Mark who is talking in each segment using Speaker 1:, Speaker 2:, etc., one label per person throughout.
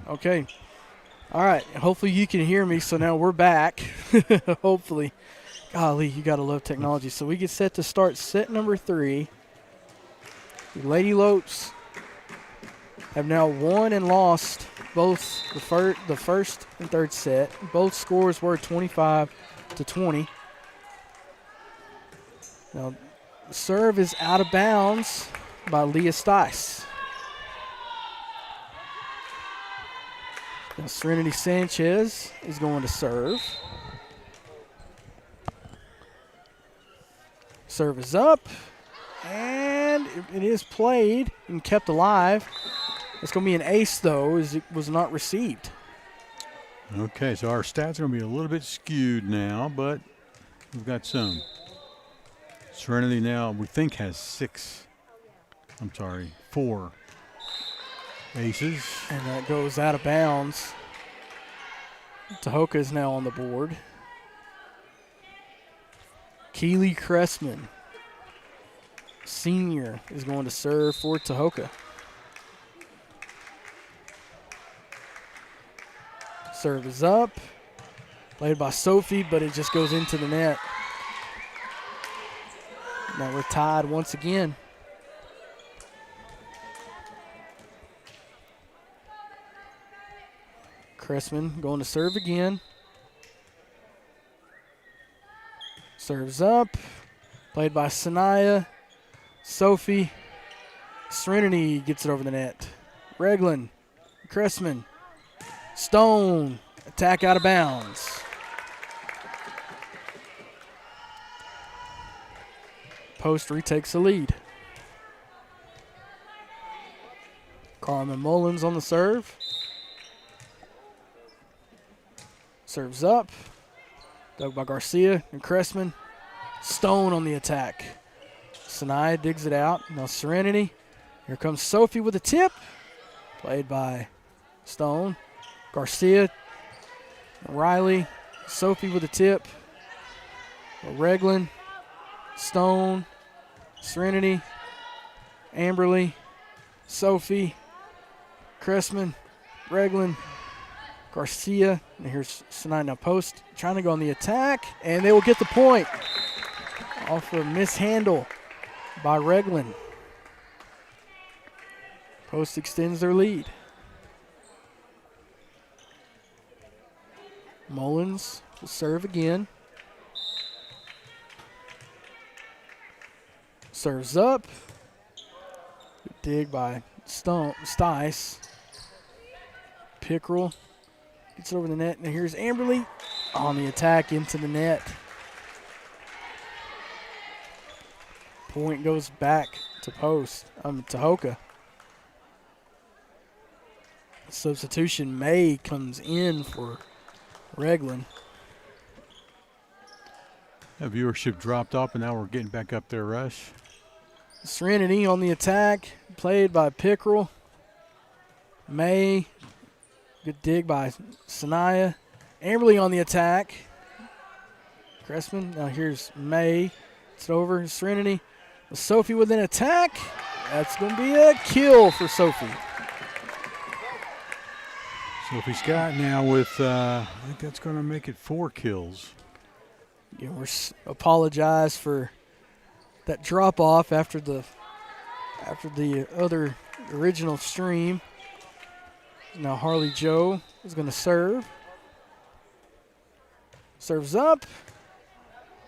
Speaker 1: Okay. All right. Hopefully you can hear me. So now we're back. Hopefully. Golly, you got to love technology. So we get set to start set number 3. The Lady Lopes have now won and lost both the first and third set. Both scores were 25-20. Now, the serve is out of bounds by Leah Stice. Now, Serenity Sanchez is going to serve. Serve is up, and it is played and kept alive. It's going to be an ace, though, as it was not received.
Speaker 2: Okay, so our stats are going to be a little bit skewed now, but we've got some. Serenity now, we think, has 4 aces.
Speaker 1: And that goes out of bounds. Tahoka is now on the board. Keely Cressman, senior, is going to serve for Tahoka. Serve is up. Played by Sophie, but it just goes into the net. Now we're tied once again. Cressman going to serve again. Serves up. Played by Sanaya. Sophie. Serenity gets it over the net. Reglan. Cressman. Stone. Attack out of bounds. Post retakes the lead. Carmen Mullins on the serve. Serves up. Dug by Garcia and Cressman. Stone on the attack. Sanaya digs it out. Now Serenity. Here comes Sophie with a tip. Played by Stone. Garcia. Riley. Sophie with a tip. Reglan. Stone. Serenity. Amberly. Sophie. Cressman. Reglan. Garcia, and here's Sanaya now post, trying to go on the attack, and they will get the point off a mishandle by Reglan. Post extends their lead. Mullins will serve again. Serves up. Good dig by Stice. Pickrell. Gets it over the net, and here's Amberly on the attack into the net. Point goes back to Tahoka. Substitution May comes in for Reglan.
Speaker 2: That viewership dropped off, and now we're getting back up there, Rush.
Speaker 1: Serenity on the attack, played by Pickrell. May. Good dig by Sanaya. Amberly on the attack. Cressman. Now here's May. It's over. Serenity. Sophie with an attack. That's going to be a kill for Sophie.
Speaker 2: Sophie Scott now with, I think that's going to make it 4 kills.
Speaker 1: Yeah, we're apologize for that drop off after the other original stream. Now Harley Joe is going to serve. Serves up.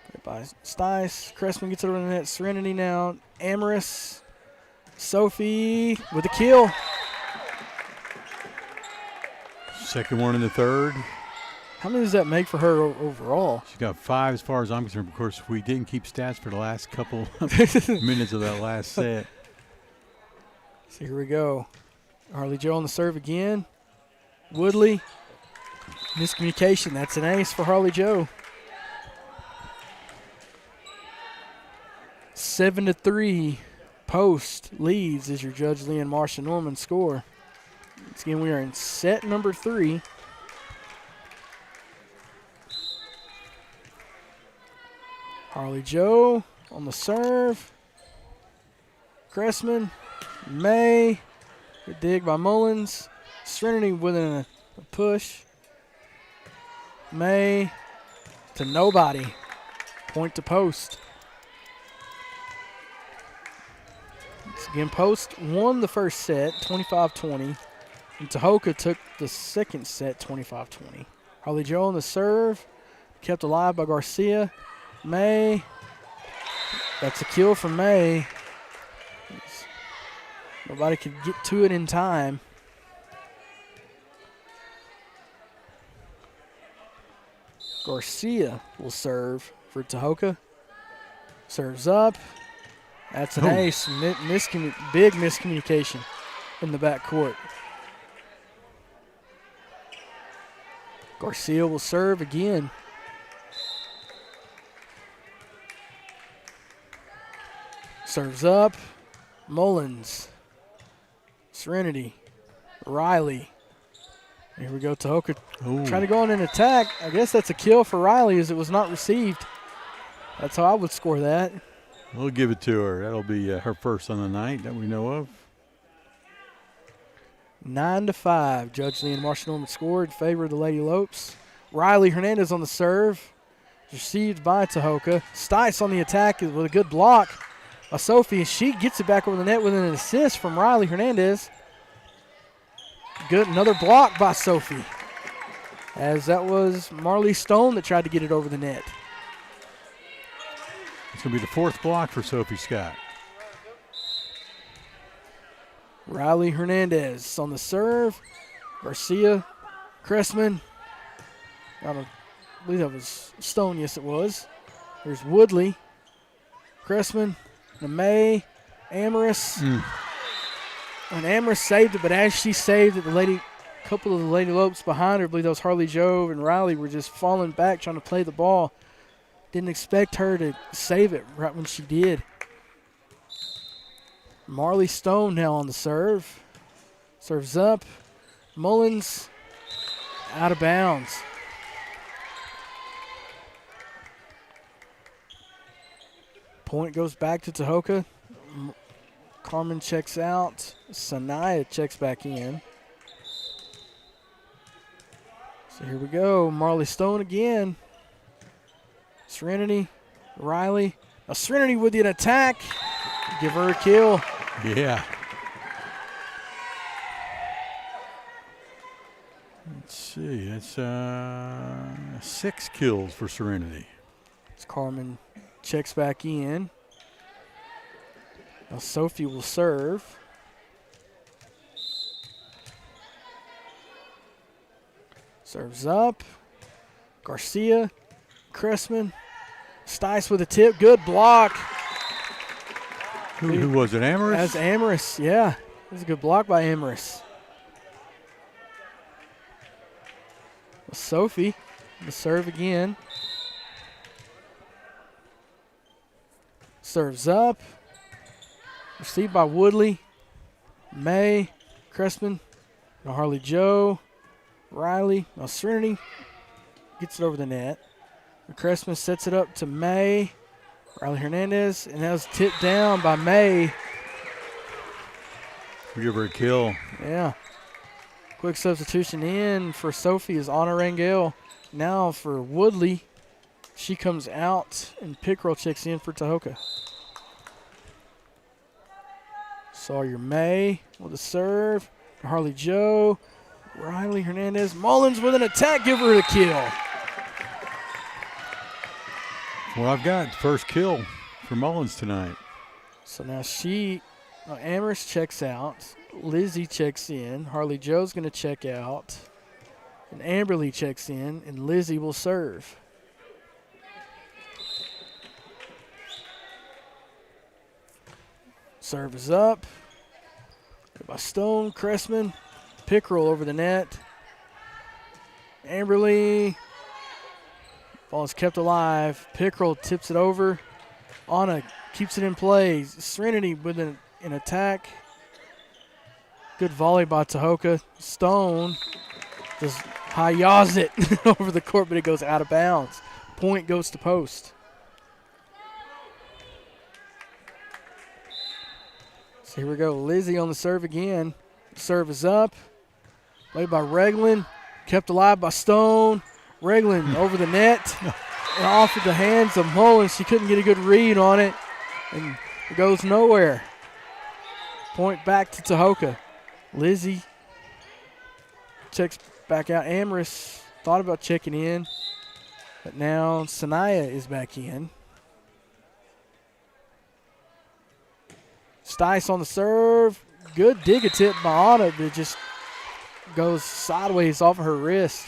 Speaker 1: Played by Stice. Cressman gets it over the net. Serenity now. Amaris. Sophie with a kill.
Speaker 2: Second one in the third.
Speaker 1: How many does that make for her overall?
Speaker 2: She got 5 as far as I'm concerned. Of course, we didn't keep stats for the last couple minutes of that last set.
Speaker 1: So here we go. Harley Joe on the serve again. Woodley. Miscommunication. That's an ace for Harley Joe. 7-3. Post leads as your judge Lee and Marsha Norman score. Once again, we are in set number 3. Harley Joe on the serve. Cressman. May. Good dig by Mullins. Serenity winning a push. May to nobody. Point to post. Once again, Post won the first set, 25-20. And Tahoka took the second set, 25-20. Harley Joe on the serve. Kept alive by Garcia. May. That's a kill for May. Nobody could get to it in time. Garcia will serve for Tahoka. Serves up. That's an ace. Big miscommunication in the backcourt. Garcia will serve again. Serves up. Mullins. Serenity. Riley. Here we go, Tahoka trying to go on an attack. I guess that's a kill for Riley as it was not received. That's how I would score that.
Speaker 2: We'll give it to her. That'll be her first on the night that we know of.
Speaker 1: 9-5. Judge Lee and Marshall Norman scored in favor of the Lady Lopes. Riley Hernandez on the serve. Received by Tahoka. Stice on the attack with a good block by Sophie. She gets it back over the net with an assist from Riley Hernandez. Good, another block by Sophie. As that was Marley Stone that tried to get it over the net.
Speaker 2: It's going to be the fourth block for Sophie Scott.
Speaker 1: Riley Hernandez on the serve. Garcia, Cressman. I believe that was Stone. Yes, it was. There's Woodley, Cressman, May, Amaris. And Amaris saved it, but as she saved it, a couple of the Lady Lopes behind her, I believe that was Harley Jove and Riley, were just falling back trying to play the ball. Didn't expect her to save it right when she did. Marley Stone now on the serve. Serves up. Mullins out of bounds. Point goes back to Tahoka. Carmen checks out. Sanaya checks back in. So here we go. Marley Stone again. Serenity. Riley. Now Serenity with an attack. Give her a kill.
Speaker 2: Yeah. Let's see. That's 6 kills for Serenity.
Speaker 1: As Carmen checks back in. Now Sophie will serve. Serves up. Garcia. Cressman. Stice with a tip. Good block.
Speaker 2: Who was it, Amaris?
Speaker 1: That's Amaris, yeah. It was a good block by Amaris. Sophie, the serve again. Serves up. Received by Woodley. May, Cressman, now Harley Joe, Riley. Now Serenity gets it over the net. Cressman sets it up to May. Riley Hernandez, and that was tipped down by May.
Speaker 2: We give her a kill.
Speaker 1: Yeah. Quick substitution in for Sophie is Anna Rangel. Now for Woodley, she comes out, and Pickrell checks in for Tahoka. Sawyer May with a serve. Harley Joe. Riley Hernandez. Mullins with an attack. Give her the kill.
Speaker 2: Well, I've got first kill for Mullins tonight.
Speaker 1: So now Amaris checks out. Lizzie checks in. Harley Joe's going to check out. And Amberly checks in, and Lizzie will serve. Serve is up. By Stone, Cressman. Pickrell over the net. Amberly. Ball is kept alive. Pickrell tips it over. Anna keeps it in play. Serenity with an attack. Good volley by Tahoka. Stone just hi-yaws it over the court, but it goes out of bounds. Point goes to post. So here we go. Lizzie on the serve again. Serve is up. Played by Regland. Kept alive by Stone. Regland over the net. And off of the hands of Mullins. She couldn't get a good read on it. And it goes nowhere. Point back to Tahoka. Lizzie checks back out. Amherst thought about checking in. But now Sanaya is back in. Stice on the serve. Good dig attempt by Anna, but it just goes sideways off of her wrist.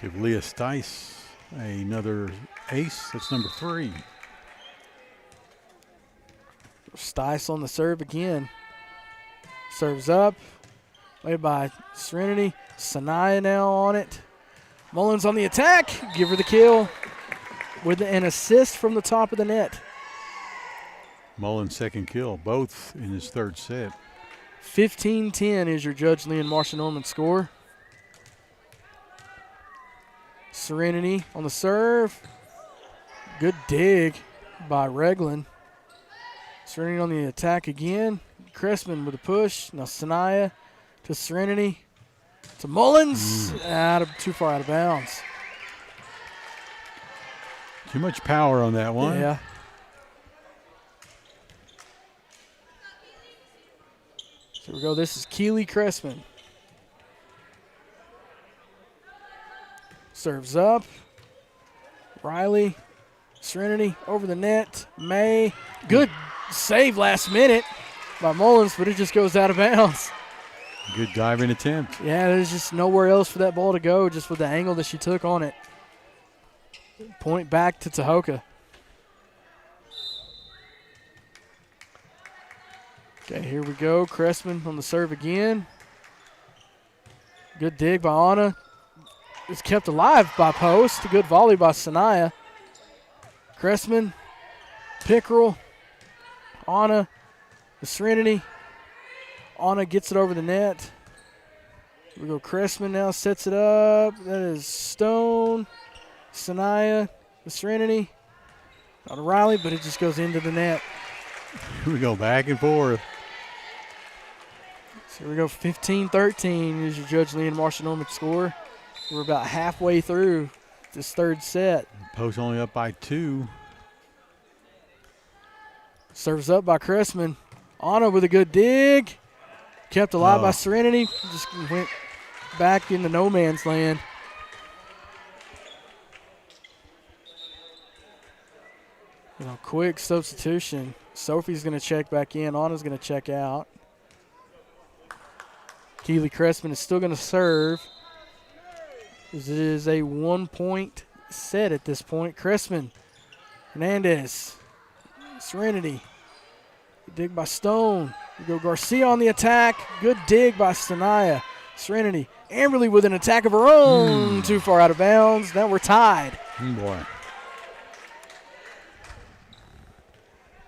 Speaker 2: Give Leah Stice another ace. That's number 3.
Speaker 1: Stice on the serve again. Serves up. Played by Serenity. Sanaya now on it. Mullins on the attack. Give her the kill with an assist from the top of the net.
Speaker 2: Mullins' second kill, both in his third set.
Speaker 1: 15-10 is your Judge Lee and Marsha Norman score. Serenity on the serve. Good dig by Regland. Serenity on the attack again. Cressman with a push. Now Sanaya to Serenity. To Mullins. Too far out of bounds.
Speaker 2: Too much power on that one.
Speaker 1: Yeah. So here we go. This is Keely Cressman. Serves up. Riley. Serenity over the net. May. Good save last minute by Mullins, but it just goes out of bounds.
Speaker 2: Good diving attempt.
Speaker 1: Yeah, there's just nowhere else for that ball to go, just with the angle that she took on it. Point back to Tahoka. Okay, here we go. Cressman on the serve again. Good dig by Anna. It's kept alive by post. A good volley by Sanaya. Cressman. Pickerel. Anna. The Serenity. Anna gets it over the net. Here we go. Cressman now sets it up. That is Stone. Sanaya. The Serenity. Not a Riley, but it just goes into the net.
Speaker 2: Here we go, back and forth.
Speaker 1: So here we go, 15-13 is your Judge Lee and Marsha Norman score. We're about halfway through this third set.
Speaker 2: Post only up by 2.
Speaker 1: Serves up by Cressman. Anna with a good dig. Kept alive by Serenity. Just went back into no man's land. Quick substitution. Sophie's going to check back in. Anna's going to check out. Keely Cressman is still going to serve. It is a 1-point set at this point. Cressman, Hernandez, Serenity. Dig by Stone. We go Garcia on the attack. Good dig by Sanaya. Serenity. Amberly with an attack of her own. Too far out of bounds. Now we're tied.
Speaker 2: Boy.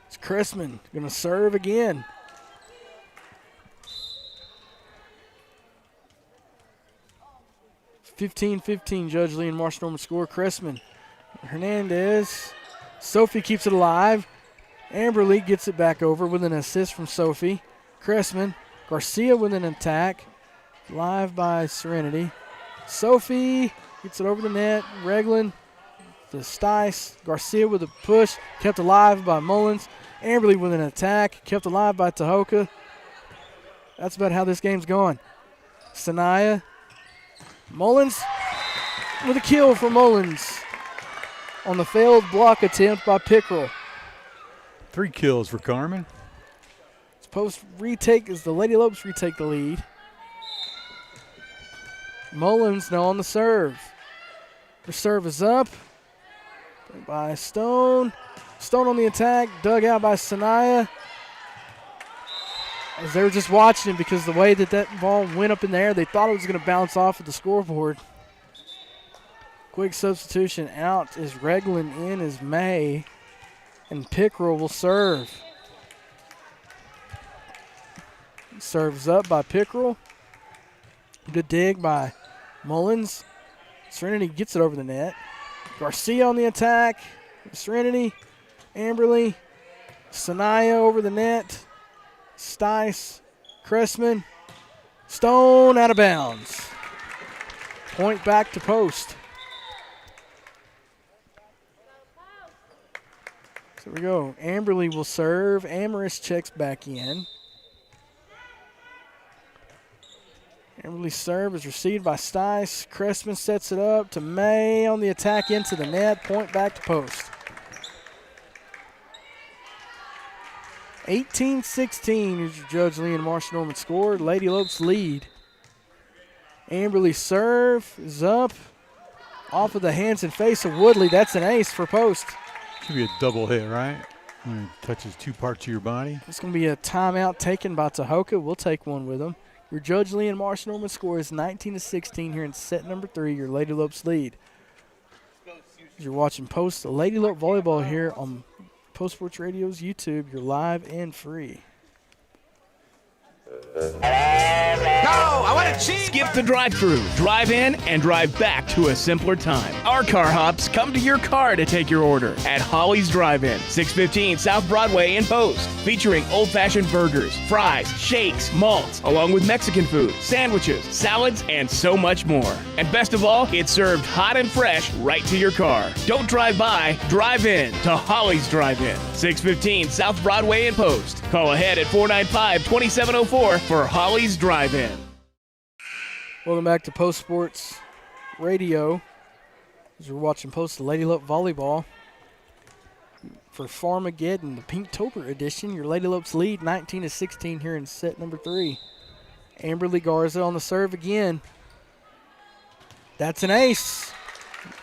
Speaker 1: It's Cressman going to serve again. (15-15) Judge Lee and Marsha Norman score. Cressman. Hernandez. Sophie keeps it alive. Amberly gets it back over with an assist from Sophie. Cressman. Garcia with an attack. Live by Serenity. Sophie gets it over the net. Regland to Stice. Garcia with a push. Kept alive by Mullins. Amberly with an attack. Kept alive by Tahoka. That's about how this game's going. Sanaya. Mullins with a kill for Mullins on the failed block attempt by Pickerel.
Speaker 2: 3 kills for Carmen.
Speaker 1: It's post retake as the Lady Lopes retake the lead. Mullins now on the serve. Her serve is up by Stone. Stone on the attack, dug out by Sanaya. As they were just watching it, because the way that ball went up in the air, they thought it was going to bounce off at the scoreboard. Quick substitution. Out is Regland, in is May, and Pickerel will serve. Serves up by Pickerel. Good dig by Mullins. Serenity gets it over the net. Garcia on the attack. Serenity, Amberly, Sanaya over the net. Stice, Cressman, Stone out of bounds. Point back to post. So we go. Amberly will serve. Amaris checks back in. Amberly's serve is received by Stice. Cressman sets it up to May on the attack into the net. Point back to post. 18-16 is your Judge Lee and Marcia Norman score. Lady Lopes lead. Amberly's serve is up. Off of the hands and face of Woodley. That's an ace for post.
Speaker 2: Should be a double hit, right? When it touches two parts of your body.
Speaker 1: It's going to be a timeout taken by Tahoka. We'll take one with them. Your Judge Lee and Marcia Norman score is 19-16 here in set number 3. Your Lady Lopes lead. You're watching Post Lady Lope Volleyball here on Post Sports Radio's YouTube. You're live and free.
Speaker 3: Skip the drive-thru, drive in, and drive back to a simpler time. Our car hops come to your car to take your order at Holly's Drive-In, 615 South Broadway in Post, featuring old-fashioned burgers, fries, shakes, malts, along with Mexican food, sandwiches, salads, and so much more. And best of all, it's served hot and fresh right to your car. Don't drive by, drive in to Holly's Drive-In, 615 South Broadway in Post. Call ahead at 495-2704 for Holly's Drive-In.
Speaker 1: Welcome back to Post Sports Radio. As we're watching Post Lady Lope Volleyball for Farmageddon, the Pinktober edition. Your Lady Lopes lead 19-16 here in set number 3. Amberly Garza on the serve again. That's an ace.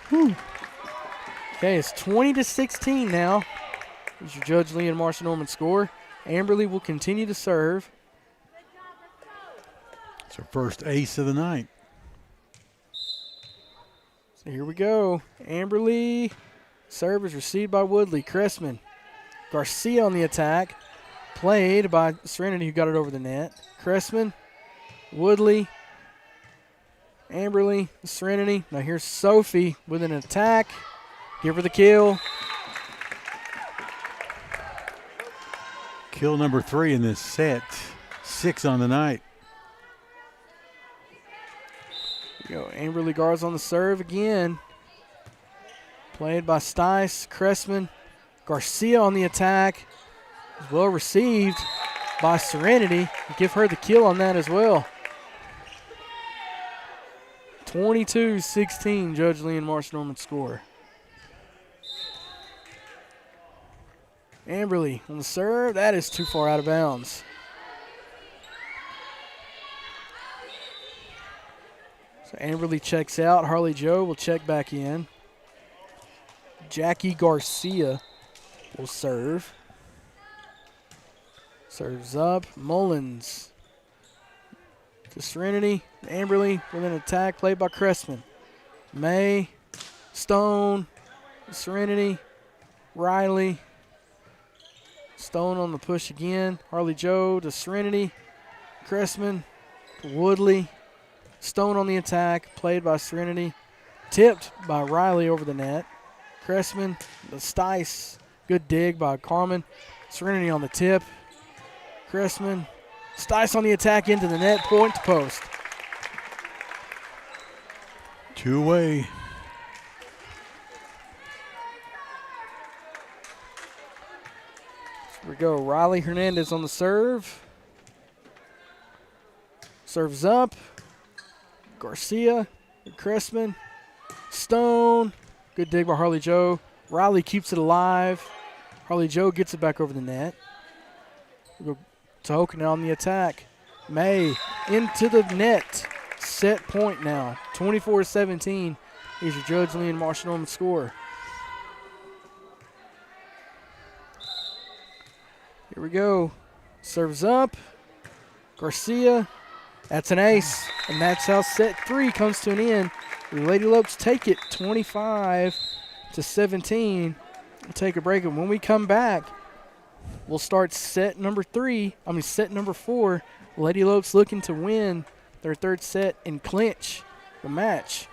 Speaker 1: Whew. Okay, it's 20-16 now. Here's your Judge Lee and Marcia Norman score. Amberly will continue to serve.
Speaker 2: It's her first ace of the night.
Speaker 1: So here we go. Amberly. Serve is received by Woodley. Cressman. Garcia on the attack. Played by Serenity, who got it over the net. Cressman. Woodley. Amberly. Serenity. Now here's Sophie with an attack. Give her the kill.
Speaker 2: Kill number 3 in this set. 6 on the night.
Speaker 1: Here we go. Amberly Garza on the serve again. Played by Stice. Cressman. Garcia on the attack. Well received by Serenity. Give her the kill on that as well. 22-16, Judge Lee and Marcia Norman score. Amberly on the serve. That is too far out of bounds. So Amberly checks out. Harley Joe will check back in. Jackie Garcia will serve. Serves up. Mullins to Serenity. Amberly with an attack played by Cressman. May, Stone, Serenity, Riley. Stone on the push again. Harley Joe to Serenity. Cressman to Woodley. Stone on the attack, played by Serenity. Tipped by Riley over the net. Cressman, the Stice. Good dig by Carmen. Serenity on the tip. Cressman. Stice on the attack into the net. Point to post.
Speaker 2: 2 away.
Speaker 1: Here we go. Riley Hernandez on the serve. Serves up. Garcia, Cressman, Stone. Good dig by Harley Joe. Riley keeps it alive. Harley Joe gets it back over the net. We go Tahoka now on the attack. May into the net. Set point now. 24-17 is your Judge Lee and Marcia Norman score. Here we go. Serves up. Garcia. That's an ace, and that's how set 3 comes to an end. The Lady Lopes take it 25-17. We'll take a break, and when we come back, we'll start set number 4. Lady Lopes looking to win their third set and clinch the match.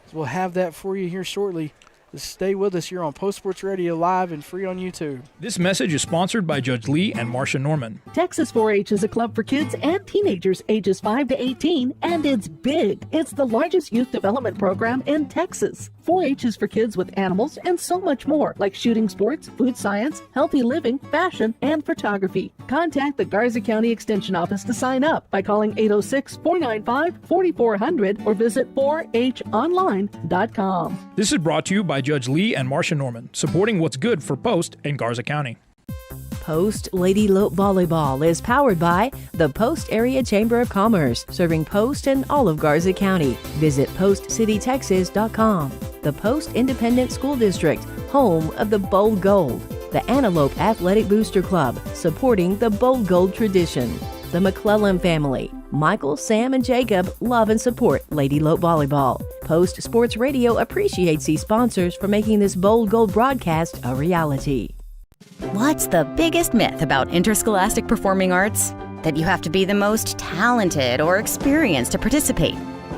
Speaker 1: So we'll have that for you here shortly Just stay with us here on Post Sports Radio Live and free on YouTube.
Speaker 4: This message is sponsored by Judge Lee and Marcia Norman.
Speaker 5: Texas 4-H is a club for kids and teenagers ages 5 to 18, and it's big. It's the largest youth development program in Texas. 4-H is for kids with animals and so much more, like shooting sports, food science, healthy living, fashion, and photography. Contact the Garza County Extension Office to sign up by calling 806-495-4400 or visit 4honline.com.
Speaker 4: This is brought to you by Judge Lee and Marcia Norman, supporting what's good for Post and Garza County.
Speaker 6: Post Lady Lope Volleyball is powered by the Post Area Chamber of Commerce, serving Post and all of Garza County. Visit postcitytexas.com. The Post Independent School District, home of the Bold Gold. The Antelope Athletic Booster Club, supporting the Bold Gold tradition. The McClellan family. Michael, Sam, and Jacob love and support Lady Lope Volleyball. Post Sports Radio appreciates these sponsors for making this Bold Gold broadcast a reality.
Speaker 7: What's the biggest myth about interscholastic performing arts? That you have to be the most talented or experienced to participate.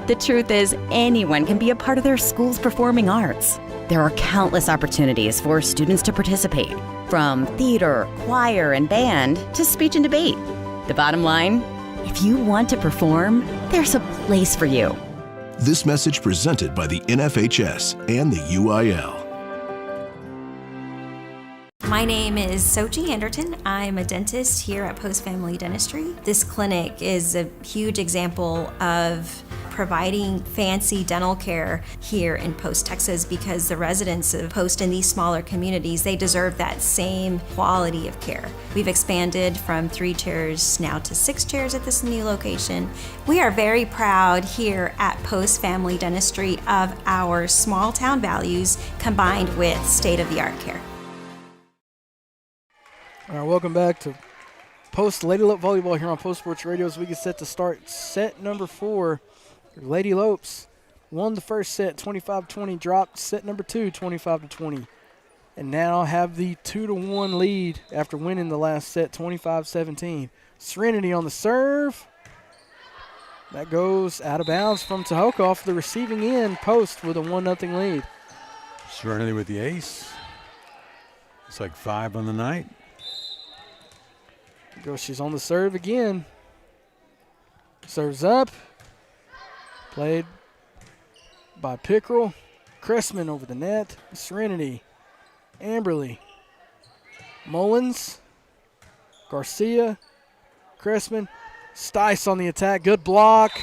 Speaker 7: The truth is, anyone can be a part of their school's performing arts. There are countless opportunities for students to participate, from theater, choir, and band to speech and debate. The bottom line, if you want to perform, there's a place for you.
Speaker 8: This message presented by the NFHS and the UIL.
Speaker 9: My name is Sochi Anderton. I'm a dentist here at Post Family Dentistry. This clinic is a huge example of providing fancy dental care here in Post, Texas, because the residents of Post in these smaller communities, they deserve that same quality of care. We've expanded from 3 chairs now to 6 chairs at this new location. We are very proud here at Post Family Dentistry of our small town values combined with state-of-the-art care.
Speaker 1: All right, welcome back to Post Lady Lope Volleyball here on Post Sports Radio as we get set to start set number 4. Lady Lopes won the first set 25-20, dropped set number 2 25-20, and now have the 2-1 lead after winning the last set 25-17. Serenity on the serve. That goes out of bounds from Tahoka off the receiving end. Post with a 1-0 lead.
Speaker 2: Serenity with the ace. It's like 5 on the night.
Speaker 1: She's on the serve again. Serves up. Played by Pickrell. Cressman over the net. Serenity. Amberly. Mullins. Garcia. Cressman. Stice on the attack. Good block.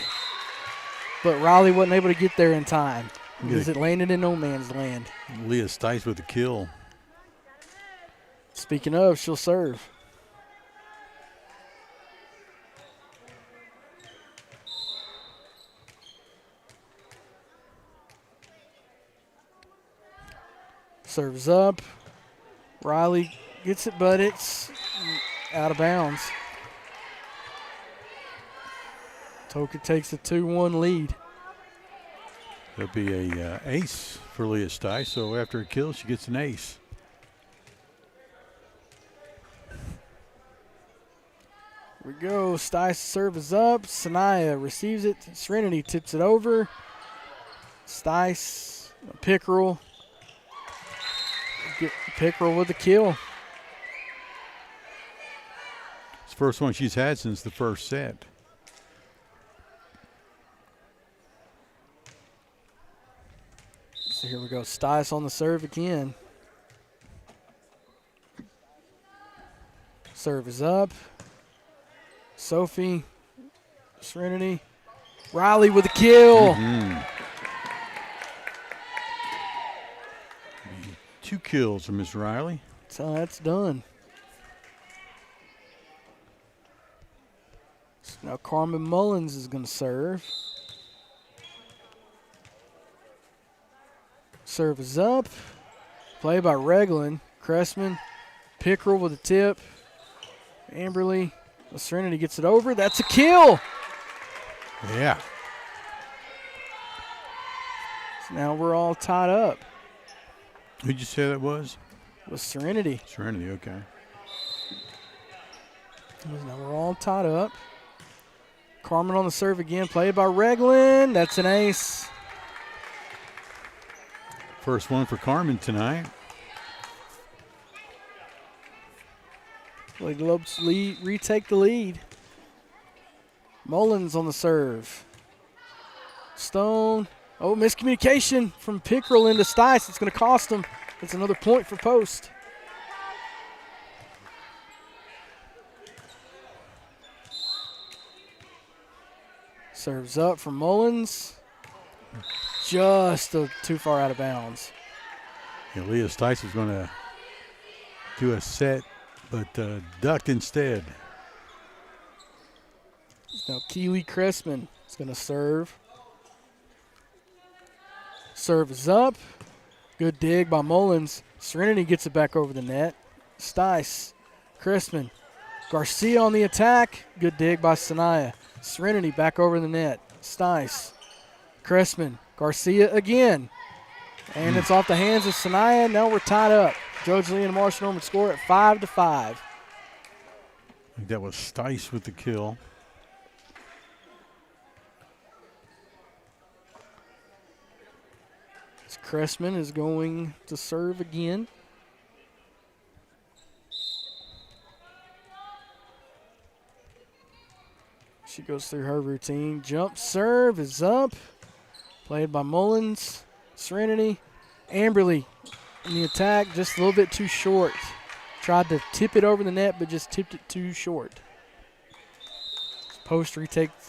Speaker 1: But Riley wasn't able to get there in time because it landed in no man's land.
Speaker 2: Leah Stice with the kill.
Speaker 1: Speaking of, she'll serve. Serves up. Riley gets it, but it's out of bounds. Tahoka takes a 2-1 lead.
Speaker 2: There'll be a ace for Leah Stice, so after a kill, she gets an ace.
Speaker 1: Here we go. Stice serve is up. Sanaya receives it. Serenity tips it over. Stice, Pickrell. Pickrell with the kill.
Speaker 2: It's the first one she's had since the first set.
Speaker 1: So here we go. Stice on the serve again. Serve is up. Sophie, Serenity. Riley with the kill.
Speaker 2: Mm-hmm. 2 kills from Miss Riley.
Speaker 1: So that's done. So now Carmen Mullins is going to serve. Serve is up. Play by Reglan. Cressman. Pickrell with a tip. Amberly. Serenity gets it over. That's a kill.
Speaker 2: Yeah.
Speaker 1: So now we're all tied up.
Speaker 2: Who'd you say that was?
Speaker 1: It was Serenity.
Speaker 2: Serenity, okay.
Speaker 1: Now we're all tied up. Carmen on the serve again. Played by Reglan. That's an ace.
Speaker 2: First one for Carmen tonight.
Speaker 1: Lady Lopes retake the lead. Mullins on the serve. Stone. Oh, miscommunication from Pickrell into Stice. It's going to cost him. It's another point for Post. Serves up from Mullins. Just too far out of bounds.
Speaker 2: Yeah, Leah Stice is going to do a set, but ducked instead.
Speaker 1: Now Keely Cressman is going to serve. Serve is up. Good dig by Mullins. Serenity gets it back over the net. Stice, Cressman, Garcia on the attack. Good dig by Sanaya. Serenity back over the net. Stice, Cressman, Garcia again. And it's off the hands of Sanaya. Now we're tied up. Judge Lee and Marshall Norman score at 5-5.
Speaker 2: I think that was Stice with the kill.
Speaker 1: Cressman is going to serve again. She goes through her routine. Jump serve is up. Played by Mullins. Serenity. Amberly in the attack, just a little bit too short. Tried to tip it over the net, but just tipped it too short. Post trails.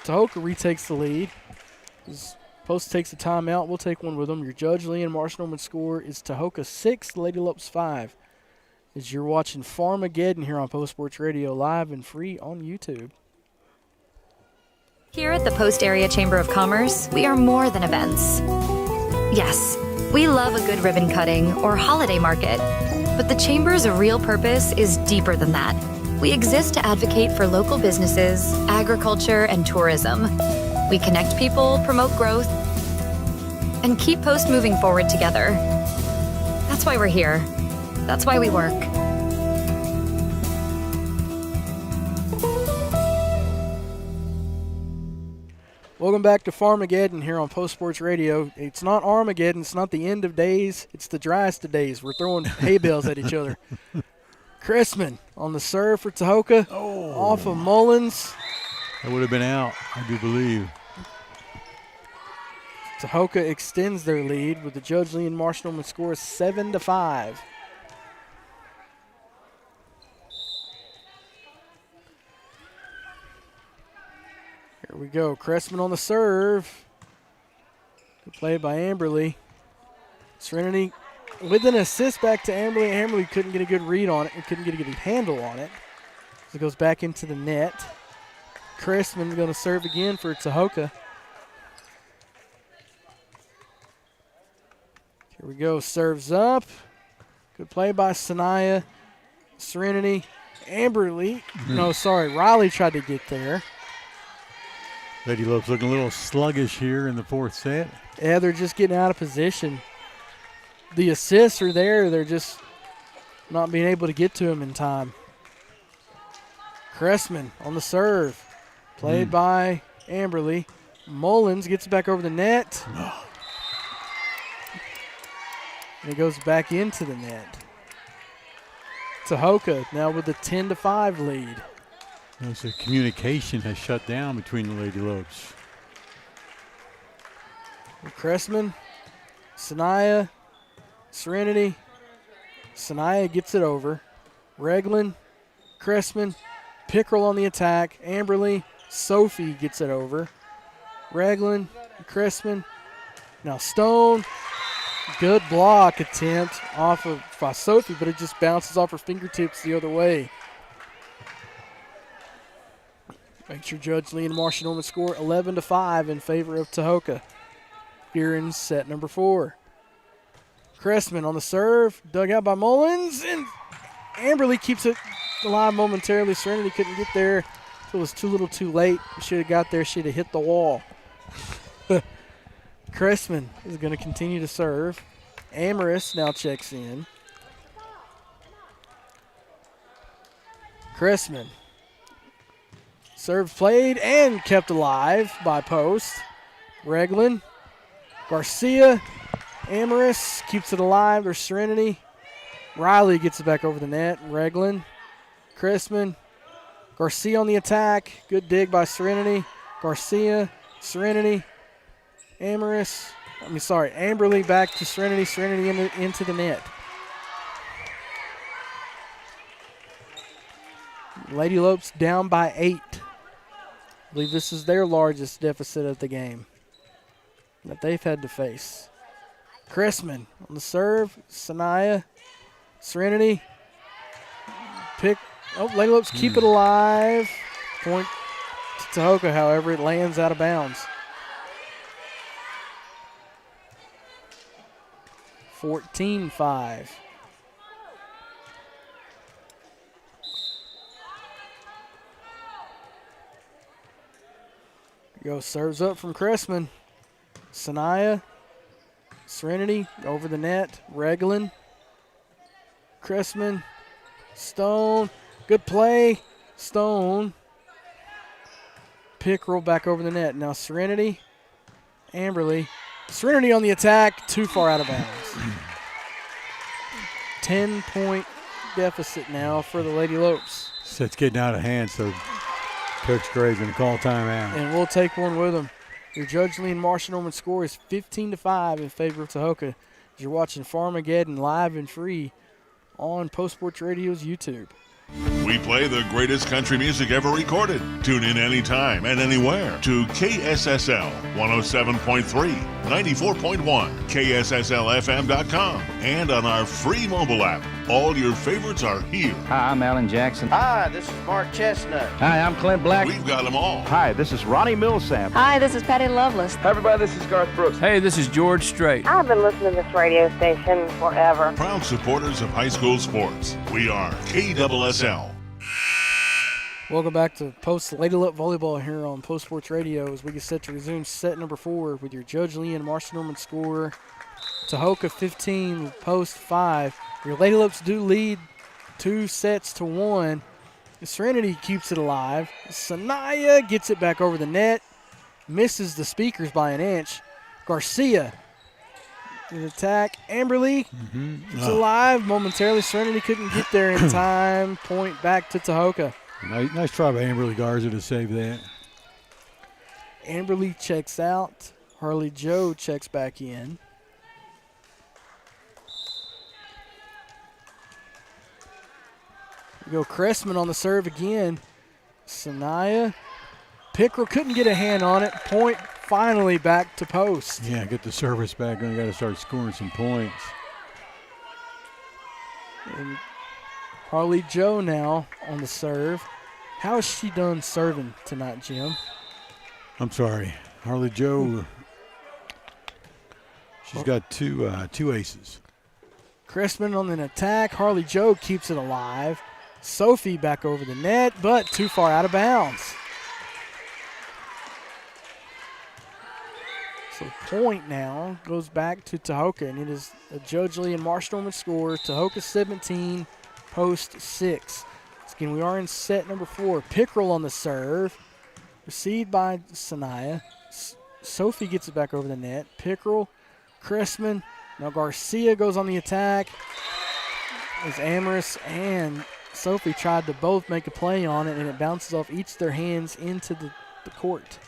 Speaker 1: Tahoka retakes the lead. As Post takes a timeout. We'll take one with them. Your Judge Lee and Marshall Norman score is Tahoka 6, Lady Lopes 5. As you're watching Farmageddon here on Post Sports Radio, live and free on YouTube.
Speaker 10: Here at the Post Area Chamber of Commerce, we are more than events. Yes, we love a good ribbon cutting or holiday market, but the Chamber's real purpose is deeper than that. We exist to advocate for local businesses, agriculture, and tourism. We connect people, promote growth, and keep Post moving forward together. That's why we're here. That's why we work.
Speaker 1: Welcome back to Farmageddon here on Post Sports Radio. It's not Armageddon. It's not the end of days. It's the driest of days. We're throwing hay bales at each other. Cressman on the serve for Tahoka. Off of Mullins.
Speaker 2: That would have been out, I do believe.
Speaker 1: Tahoka extends their lead with the Judge Lee and Marshall Norman score 7-5. Here we go. Cressman on the serve. Good play by Amberly. Serenity with an assist back to Amberly. Amberly couldn't get a good read on it. Couldn't get a good handle on it. So it goes back into the net. Cressman's going to serve again for Tahoka. Here we go. Serves up. Good play by Sanaya. Serenity. Amberly. No, sorry. Riley tried to get there.
Speaker 2: Lady Lopes looking a little sluggish here in the fourth set.
Speaker 1: Yeah, they're just getting out of position. The assists are there. They're just not being able to get to him in time. Cressman on the serve. Played by Amberly. Mullins gets it back over the net. And it goes back into the net. Tahoka now with a 10-5 lead.
Speaker 2: So communication has shut down between the Lady Lopes.
Speaker 1: Cressman, Sanaya, Serenity. Sanaya gets it over. Reglan, Cressman, Pickrell on the attack. Amberly, Sophie gets it over. Reglan, Cressman. Now Stone. Good block attempt off of by Sophie, but it just bounces off her fingertips the other way. Makes your Judge Lee and Marshall Norman score 11-5 in favor of Tahoka here in set number 4. Cressman on the serve, dug out by Mullins, and Amberly keeps it alive momentarily. Serenity couldn't get there. It was too little too late. Should have got there. Should have hit the wall. Cressman is going to continue to serve. Amaris now checks in. Cressman. Serve played and kept alive by Post. Reglan, Garcia, Amaris keeps it alive. There's Serenity. Riley gets it back over the net. Reglan, Chrisman, Garcia on the attack. Good dig by Serenity. Garcia, Serenity, Amberly back to Serenity. Serenity into the net. Lady Lopes down by 8. I believe this is their largest deficit of the game that they've had to face. Chrisman on the serve. Sanaya, Serenity. Lady Lopes keep it alive. Point to Tahoka, however, it lands out of bounds. 14-5. Serves up from Cressman. Sanaya, Serenity over the net. Reglan, Cressman, Stone. Good play. Stone. Pickrell back over the net. Now Serenity, Amberly. Serenity on the attack. Too far out of bounds. 10-point deficit now for the Lady Lopes.
Speaker 2: Set's getting out of hand, so Coach Gray's going to call timeout.
Speaker 1: And we'll take one with them. Your Judge Lee and Marcia Norman score is 15-5 in favor of Tahoka. You're watching Farmageddon live and free on Post Sports Radio's YouTube.
Speaker 11: We play the greatest country music ever recorded. Tune in anytime and anywhere to KSSL 107.3, 94.1, KSSLFM.com, and on our free mobile app. All your favorites are here.
Speaker 12: Hi, I'm Alan Jackson.
Speaker 13: Hi, this is Mark Chestnut.
Speaker 12: Hi, I'm Clint Black.
Speaker 11: We've got them all.
Speaker 12: Hi, this is Ronnie Millsap.
Speaker 14: Hi, this is Patty Loveless.
Speaker 15: Hi, everybody, this is Garth Brooks.
Speaker 16: Hey, this is George Strait.
Speaker 17: I've been listening to this radio station forever.
Speaker 11: Proud supporters of high school sports. We are KSSL.
Speaker 1: Welcome back to Post Lady Lope Volleyball here on Post Sports Radio as we get set to resume set number 4 with your Judge Lee and Marcia Norman score. Tahoka 15, Post 5. Your Lady Lopes do lead 2-1. Serenity keeps it alive. Sanaya gets it back over the net. Misses the speakers by an inch. Garcia, the attack. Amberly keeps it alive momentarily. Serenity couldn't get there in time. Point back to Tahoka.
Speaker 2: Nice try by Amberly Garza to save that.
Speaker 1: Amberly checks out. Harley Joe checks back in. We go Cressman on the serve again. Sanaya. Pickrell couldn't get a hand on it. Point finally back to post.
Speaker 2: Yeah, get the service back. Going to got to start scoring some points.
Speaker 1: And Harley Joe now on the serve. How has she done serving tonight, Jim?
Speaker 2: I'm sorry. Harley Joe, she's got two aces.
Speaker 1: Cressman on an attack. Harley Joe keeps it alive. Sophie back over the net, but too far out of bounds. So point now goes back to Tahoka, and it is a Judge Lee and Marcia Norman score. Tahoka 17, Post 6. Again, we are in set number 4. Pickrell on the serve. Received by Sanaya. Sophie gets it back over the net. Pickrell, Cressman. Now Garcia goes on the attack. As Amaris and Sophie tried to both make a play on it, and it bounces off each of their hands into the court.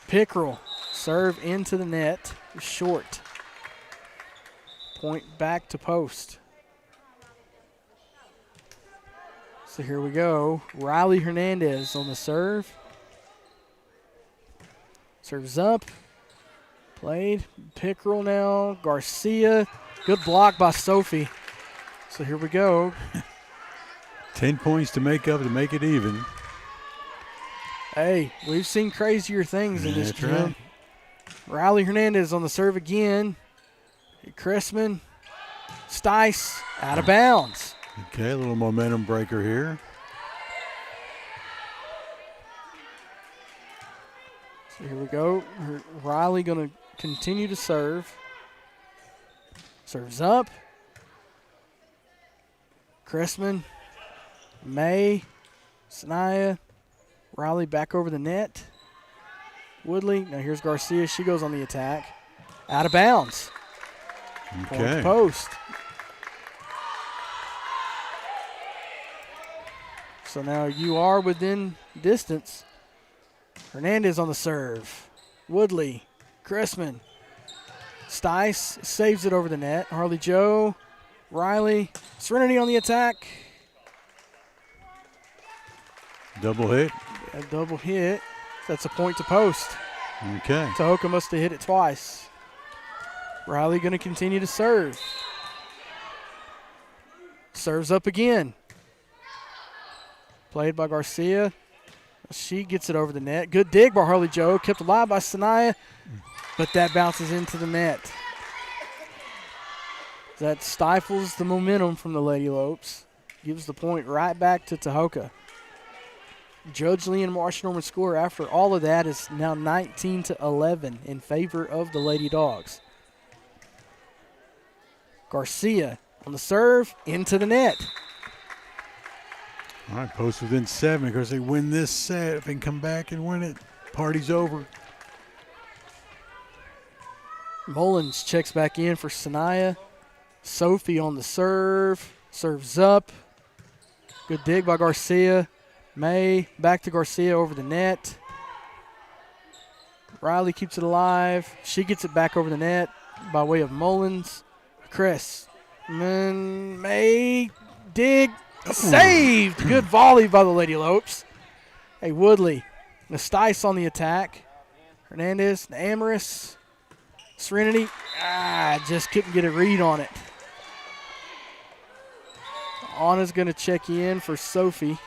Speaker 1: Pickrell, serve into the net, short. Point back to post. So here we go. Riley Hernandez on the serve. Serves up. Played. Pickrell now. Garcia. Good block by Sophie. So here we go.
Speaker 2: 10 points to make up to make it even.
Speaker 1: Hey, we've seen crazier things in this gym.
Speaker 2: Right.
Speaker 1: Riley Hernandez on the serve again. Cressman. Stice out of bounds.
Speaker 2: Okay, a little momentum breaker here.
Speaker 1: So here we go. Riley going to continue to serve. Serves up. Cressman. May. Sanaya. Riley back over the net. Woodley. Now here's Garcia. She goes on the attack. Out of bounds.
Speaker 2: Okay.
Speaker 1: Point to post. So now you are within distance. Hernandez on the serve. Woodley. Cressman. Stice saves it over the net. Harley Joe. Riley. Serenity on the attack.
Speaker 2: Double hit.
Speaker 1: A double hit. That's a point to post.
Speaker 2: Okay.
Speaker 1: Tahoka must have hit it twice. Riley going to continue to serve. Serves up again. Played by Garcia. She gets it over the net. Good dig by Harley Joe. Kept alive by Sanaya, but that bounces into the net. That stifles the momentum from the Lady Lopes. Gives the point right back to Tahoka. Judge Lee and Marsh Norman score after all of that is now 19-11 in favor of the Lady Dogs. Garcia on the serve, into the net.
Speaker 2: All right, post within 7 because they win this set. If they can come back and win it, party's over.
Speaker 1: Mullins checks back in for Sanaya. Sophie on the serve, serves up. Good dig by Garcia. May back to Garcia over the net. Riley keeps it alive. She gets it back over the net by way of Mullins. Chris. May dig. Saved. Good volley by the Lady Lopes. Hey, Woodley. Stice on the attack. Hernandez, Amaris. Serenity. Just couldn't get a read on it. Anna's going to check in for Sophie.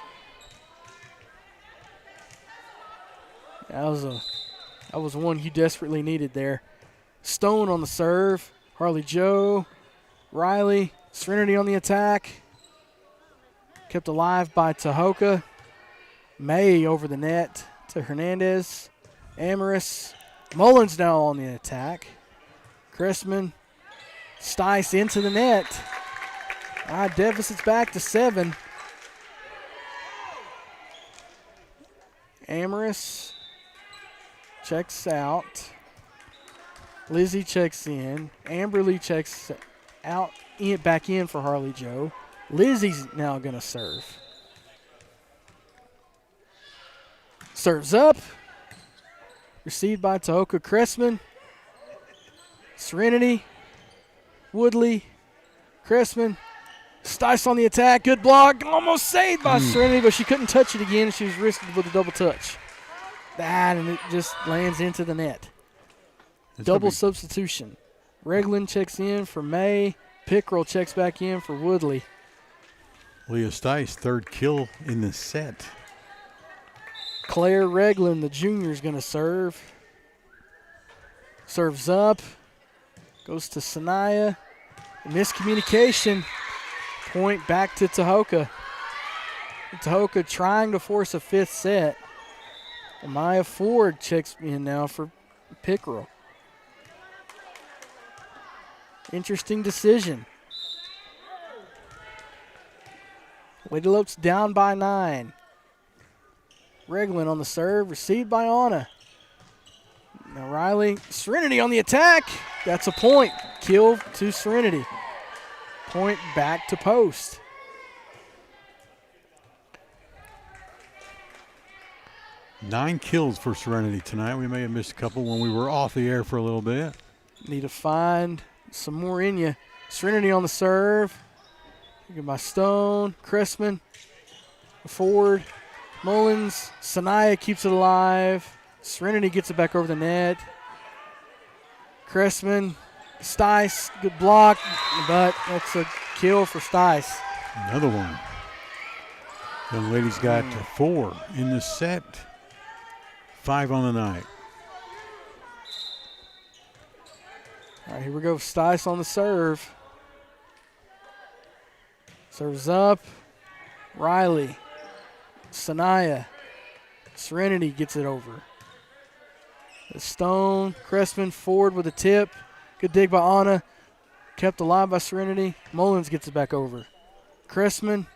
Speaker 1: That was one you desperately needed there. Stone on the serve. Harley Joe. Riley. Serenity on the attack. Kept alive by Tahoka. May over the net to Hernandez. Amaris. Mullins now on the attack. Cressman. Stice into the net. Deficit's back to 7. Amaris checks out. Lizzie checks in. Amberly checks out, back in for Harley Joe. Lizzie's now going to serve. Serves up. Received by Tahoka Cressman. Serenity. Woodley. Cressman. Stice on the attack. Good block. Almost saved by Serenity, but she couldn't touch it again. She was risked with a double touch. And it just lands into the net. Double substitution. Reglan checks in for May. Pickrell checks back in for Woodley.
Speaker 2: Leah Stice, third kill in the set.
Speaker 1: Claire Reglan, the junior, is going to serve. Serves up. Goes to Sanaya. Miscommunication. Point back to Tahoka. Tahoka trying to force a 5th set. Amaya Ford checks in now for Pickrell. Interesting decision. Lady Lopes down by 9. Reglan on the serve, received by Anna. Now Riley, Serenity on the attack. That's a point. Kill to Serenity. Point back to post.
Speaker 2: Nine kills for Serenity tonight. We may have missed a couple when we were off the air for a little bit.
Speaker 1: Need to find some more in you. Serenity on the serve. Get by Stone, Cressman, Ford, Mullins. Sanaya keeps it alive. Serenity gets it back over the net. Cressman, Stice, good block, but that's a kill for Stice.
Speaker 2: Another one. Young lady's got 4 in the set. 5 on the night.
Speaker 1: All right, here we go. Stice on the serve. Serves up. Riley. Sanaya. Serenity gets it over. The Stone. Cressman Ford with a tip. Good dig by Anna. Kept alive by Serenity. Mullins gets it back over. Cressman.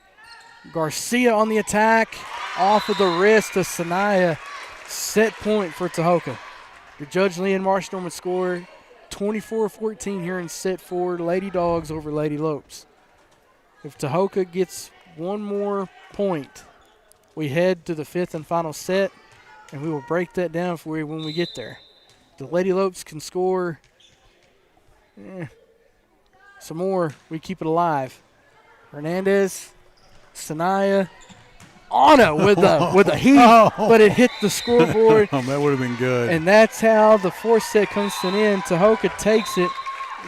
Speaker 1: Garcia on the attack. off of the wrist of Sanaya. Set point for Tahoka. Your Judge Lee and Marsh Norman score 24-14 here in set 4. Lady Dogs over Lady Lopes. If Tahoka gets one more point, we head to the 5th and final set, and we will break that down for you when we get there. The Lady Lopes can score some more. We keep it alive. Hernandez, Sanaya, Anna with a heat, but it hit the scoreboard.
Speaker 2: Oh, that would have been good.
Speaker 1: And that's how the 4th set comes to an end. Tahoka takes it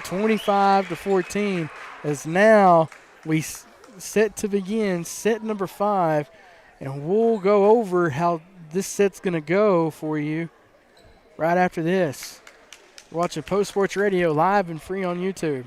Speaker 1: 25-14, as now we set to begin set number 5, and we'll go over how this set's going to go for you right after this. You're watching Post Sports Radio live and free on YouTube.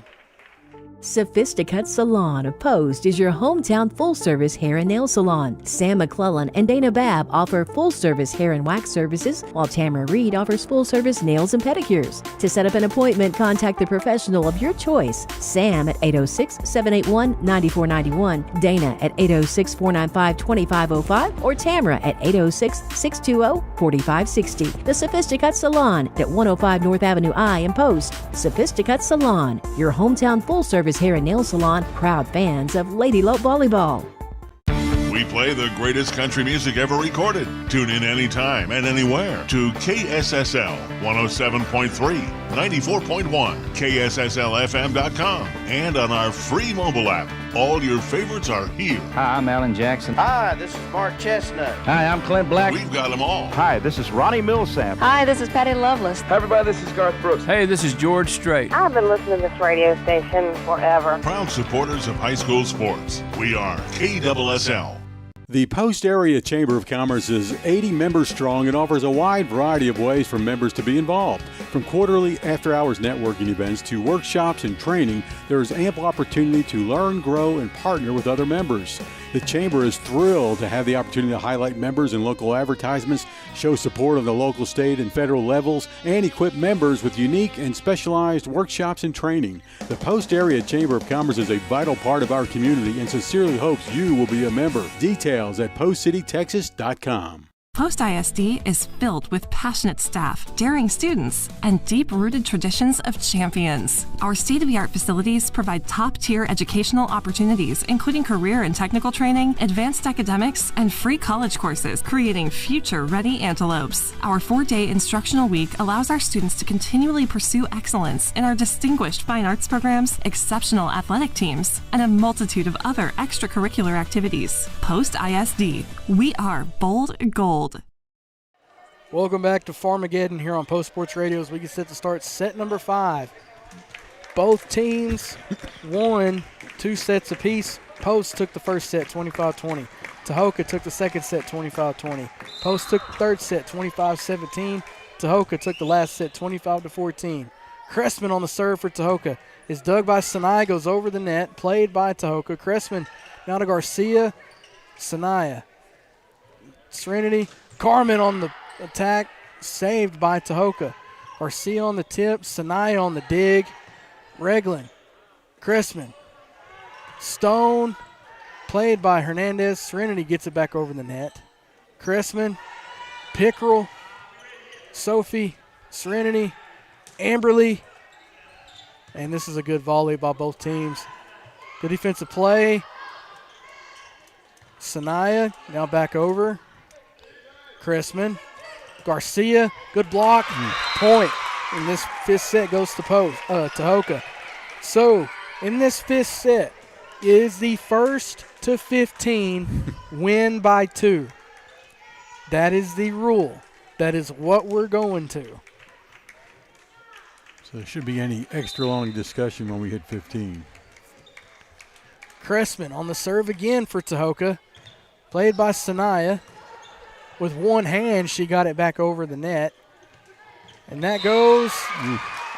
Speaker 6: Sophisticut Salon of Post is your hometown full-service hair and nail salon. Sam McClellan and Dana Babb offer full-service hair and wax services, while Tamara Reed offers full-service nails and pedicures. To set up an appointment, contact the professional of your choice. Sam at 806-781-9491, Dana at 806-495-2505, or Tamara at 806-620-4560. The Sophisticut Salon at 105 North Avenue I in Post. Sophisticut Salon, your hometown full-service hair and nail salon, proud fans of Lady Lope Volleyball.
Speaker 11: We play the greatest country music ever recorded. Tune in anytime and anywhere to KSSL 107.3, 94.1, KSSLFM.com, and on our free mobile app. All your favorites are here.
Speaker 12: Hi, I'm Alan Jackson.
Speaker 13: Hi, this is Mark Chestnut.
Speaker 12: Hi, I'm Clint Black.
Speaker 11: We've got them all.
Speaker 12: Hi, this is Ronnie Millsap.
Speaker 17: Hi, this is Patty Loveless.
Speaker 12: Hi, everybody, this is Garth Brooks.
Speaker 3: Hey, this is George Strait.
Speaker 17: I've been listening to this radio station forever.
Speaker 11: Proud supporters of high school sports. We are KSSL.
Speaker 2: The Post Area Chamber of Commerce is 80 members strong and offers a wide variety of ways for members to be involved. From quarterly after-hours networking events to workshops and training, there is ample opportunity to learn, grow, and partner with other members. The Chamber is thrilled to have the opportunity to highlight members in local advertisements, show support on the local, state, and federal levels, and equip members with unique and specialized workshops and training. The Post Area Chamber of Commerce is a vital part of our community and sincerely hopes you will be a member. Details at postcitytexas.com.
Speaker 14: Post ISD is filled with passionate staff, daring students, and deep-rooted traditions of champions. Our state-of-the-art facilities provide top-tier educational opportunities, including career and technical training, advanced academics, and free college courses, creating future-ready antelopes. Our 4-day instructional week allows our students to continually pursue excellence in our distinguished fine arts programs, exceptional athletic teams, and a multitude of other extracurricular activities. Post ISD, we are bold gold.
Speaker 1: Welcome back to Farmageddon here on Post Sports Radio as we get set to start set number 5. Both teams won 2 sets apiece. Post took the first set 25-20. Tahoka took the second set 25-20. Post took the third set 25-17. Tahoka took the last set 25-14. Cressman on the serve for Tahoka is dug by Sanaya, goes over the net, played by Tahoka. Cressman now to Garcia, Sanaya. Serenity, Carmen on the attack, saved by Tahoka. Garcia on the tip, Sanaya on the dig. Reglan, Cressman, Stone, played by Hernandez. Serenity gets it back over the net. Cressman, Pickerel, Sophie, Serenity, Amberly. And this is a good volley by both teams. Good defensive play. Sanaya now back over. Cressman, Garcia, good block, point. And this 5th set goes to Tahoka. So in this 5th set is the 1st to 15 win by 2. That is the rule. That is what we're going to.
Speaker 2: So there should be any extra long discussion when we hit 15.
Speaker 1: Cressman on the serve again for Tahoka, played by Sanaya. With one hand, she got it back over the net. And that goes,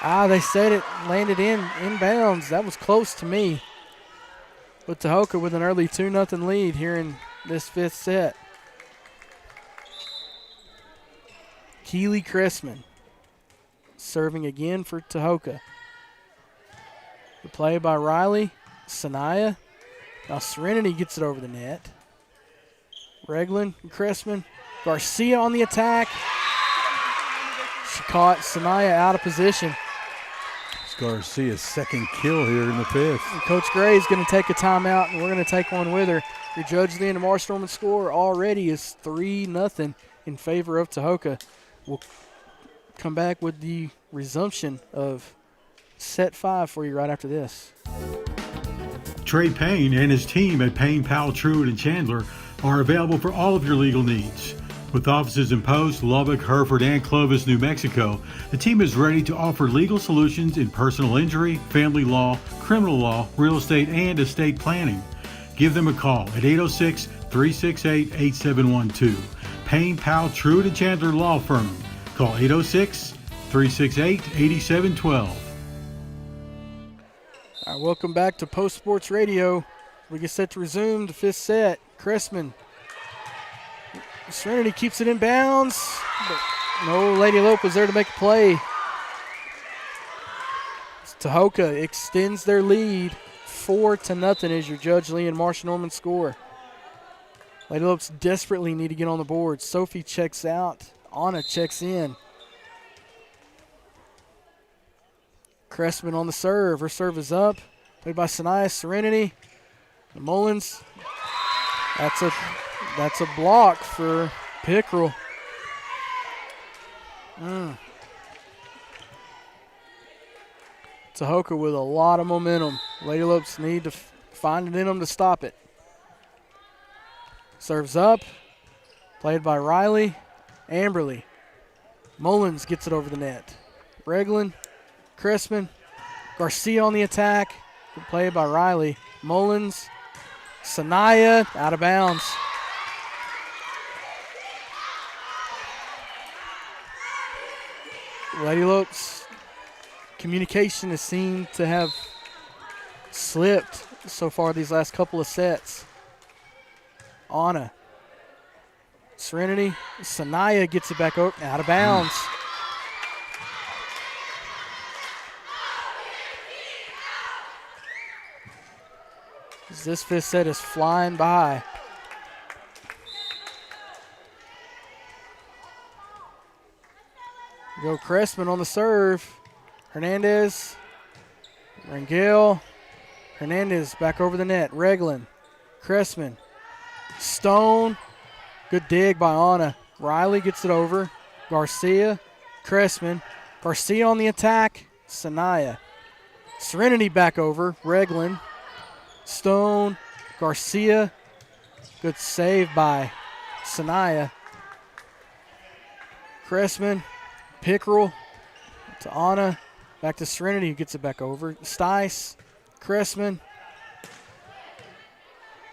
Speaker 1: they said it landed inbounds. That was close to me. With Tahoka with an early 2-0 lead here in this 5th set. Keely Cressman serving again for Tahoka. The play by Riley, Sanaya. Now Serenity gets it over the net. Reglan and Cressman. Garcia on the attack. She caught Sanaya out of position.
Speaker 2: It's Garcia's second kill here in the fifth.
Speaker 1: And Coach Gray is going to take a timeout, and we're going to take one with her. Your Judge Lee and Marsh Norman score already is 3-0 in favor of Tahoka. We'll come back with the resumption of set 5 for you right after this.
Speaker 2: Trey Payne and his team at Payne, Powell, Truett, and Chandler are available for all of your legal needs. With offices in Post, Lubbock, Hereford, and Clovis, New Mexico, the team is ready to offer legal solutions in personal injury, family law, criminal law, real estate, and estate planning. Give them a call at 806-368-8712. Payne, Powell, Truett, and Chandler Law Firm. Call 806-368-8712.
Speaker 1: All right, welcome back to Post Sports Radio. We get set to resume the fifth set. Cressman. Serenity keeps it in bounds, but no Lady Lope was there to make a play. Tahoka extends their lead 4-0 as your Judge Lee and Marsh Norman score. Lady Lopes desperately need to get on the board. Sophie checks out. Anna checks in. Cressman on the serve. Her serve is up. Played by Sanaya Serenity. And Mullins. That's a block for Pickerel. Tahoka with a lot of momentum. Lady Lopes need to find it in them to stop it. Serves up. Played by Riley. Amberly. Mullins gets it over the net. Reglan. Cressman. Garcia on the attack. Played by Riley. Mullins. Sanaya out of bounds. Lady Lopes' communication has seemed to have slipped so far these last couple of sets. Anna. Serenity. Sanaya gets it back out of bounds. This fifth set is flying by. Go Cressman on the serve. Hernandez. Rangel. Hernandez back over the net. Reglan. Cressman. Stone. Good dig by Anna. Riley gets it over. Garcia. Cressman. Garcia on the attack. Sanaya. Serenity back over. Reglan. Stone. Garcia. Good save by Sanaya. Cressman. Pickerel to Anna. Back to Serenity, who gets it back over. Stice. Cressman.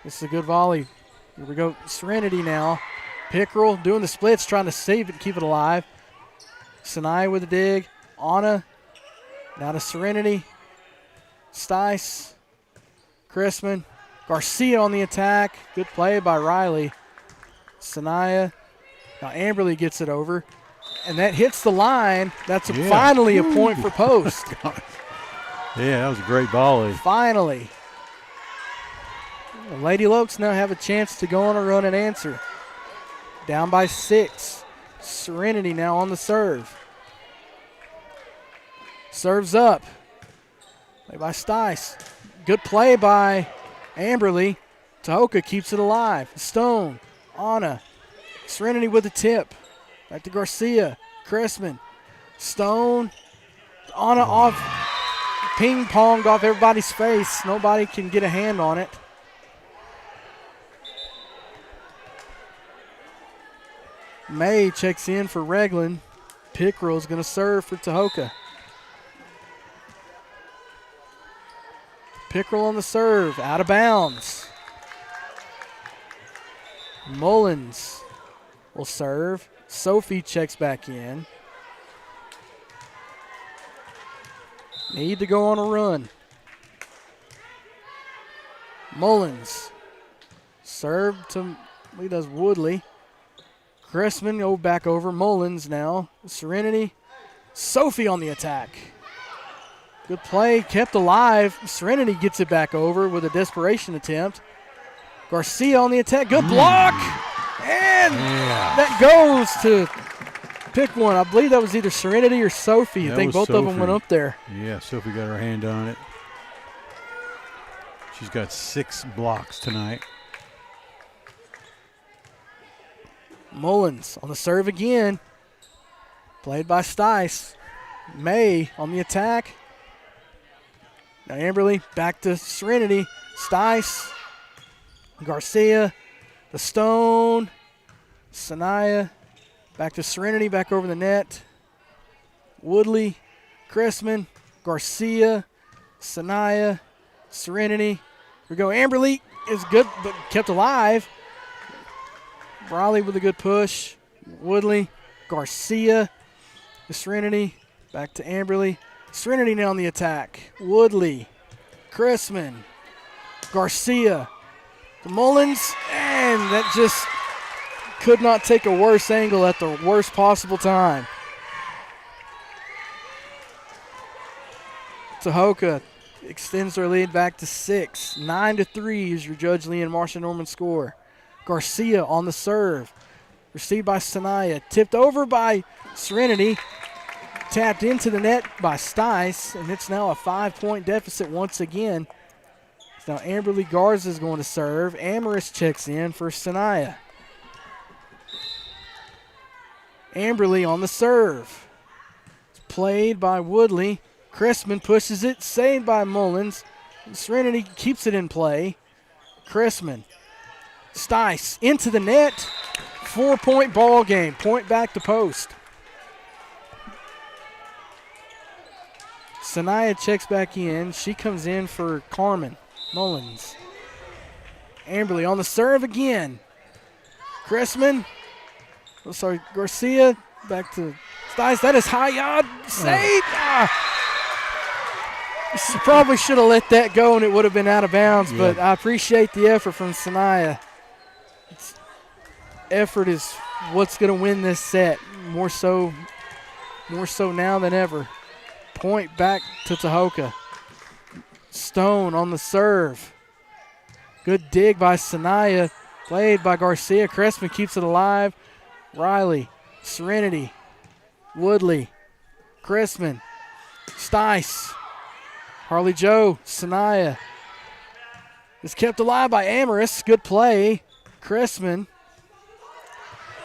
Speaker 1: This is a good volley. Here we go. Serenity now. Pickerel doing the splits, trying to save it and keep it alive. Sanaya with a dig. Anna. Now to Serenity. Stice. Cressman. Garcia on the attack. Good play by Riley. Sanaya. Now Amberly gets it over. And that hits the line. That's finally a point for Post.
Speaker 2: Yeah, that was a great volley.
Speaker 1: Finally. The Lady Lopes now have a chance to go on a run and answer. Down by 6. Serenity now on the serve. Serves up. Play by Stice. Good play by Amberly. Tahoka keeps it alive. Stone. Anna. Serenity with the tip. Back to Garcia. Cressman. Stone. Anna off. Ping-ponged off everybody's face. Nobody can get a hand on it. May checks in for Reglan. Pickerel's going to serve for Tahoka. Pickerel on the serve. Out of bounds. Mullins will serve. Sophie checks back in. Need to go on a run. Mullins. Serve to, he does Woodley. Cressman go back over. Mullins now. Serenity. Sophie on the attack. Good play. Kept alive. Serenity gets it back over with a desperation attempt. Garcia on the attack. Good block. And that goes to pick one. I believe that was either Serenity or Sophie. I think both of them went up there.
Speaker 2: Yeah, Sophie got her hand on it. She's got 6 blocks tonight.
Speaker 1: Mullins on the serve again. Played by Stice. May on the attack. Now Amberly back to Serenity. Stice. Garcia. The stone. Sanaya. Back to Serenity. Back over the net. Woodley. Chrisman. Garcia. Sanaya. Serenity. Here we go. Amberly is good but kept alive. Briley with a good push. Woodley. Garcia. The Serenity. Back to Amberly. Serenity now on the attack. Woodley. Chrisman. Garcia. To Mullins. And that just could not take a worse angle at the worst possible time. Tahoka extends their lead back to 6. 9-3 is your Judge Lee and Marsha Norman score. Garcia on the serve. Received by Sanaya. Tipped over by Serenity. Tapped into the net by Stice. And it's now a 5-point deficit once again. So now Amberly Garza is going to serve. Amaris checks in for Sanaya. Amberly on the serve. It's played by Woodley. Chrisman pushes it. Saved by Mullins. Serenity keeps it in play. Chrisman. Stice into the net. 4-point ball game. Point back to post. Sanaya checks back in. She comes in for Carmen. Mullins. Amberly on the serve again. Chrisman. Oh, sorry, Garcia. Back to Stice. That is high yard. Save. She probably should have let that go and it would have been out of bounds, but I appreciate the effort from Sanaya. Effort is what's going to win this set, more so now than ever. Point back to Tahoka. Stone on the serve. Good dig by Sanaya, played by Garcia. Crespin keeps it alive. Riley, Serenity, Woodley, Crespin, Stice. Harley Joe, Sanaya is kept alive by Amaris. Good play. Crespin.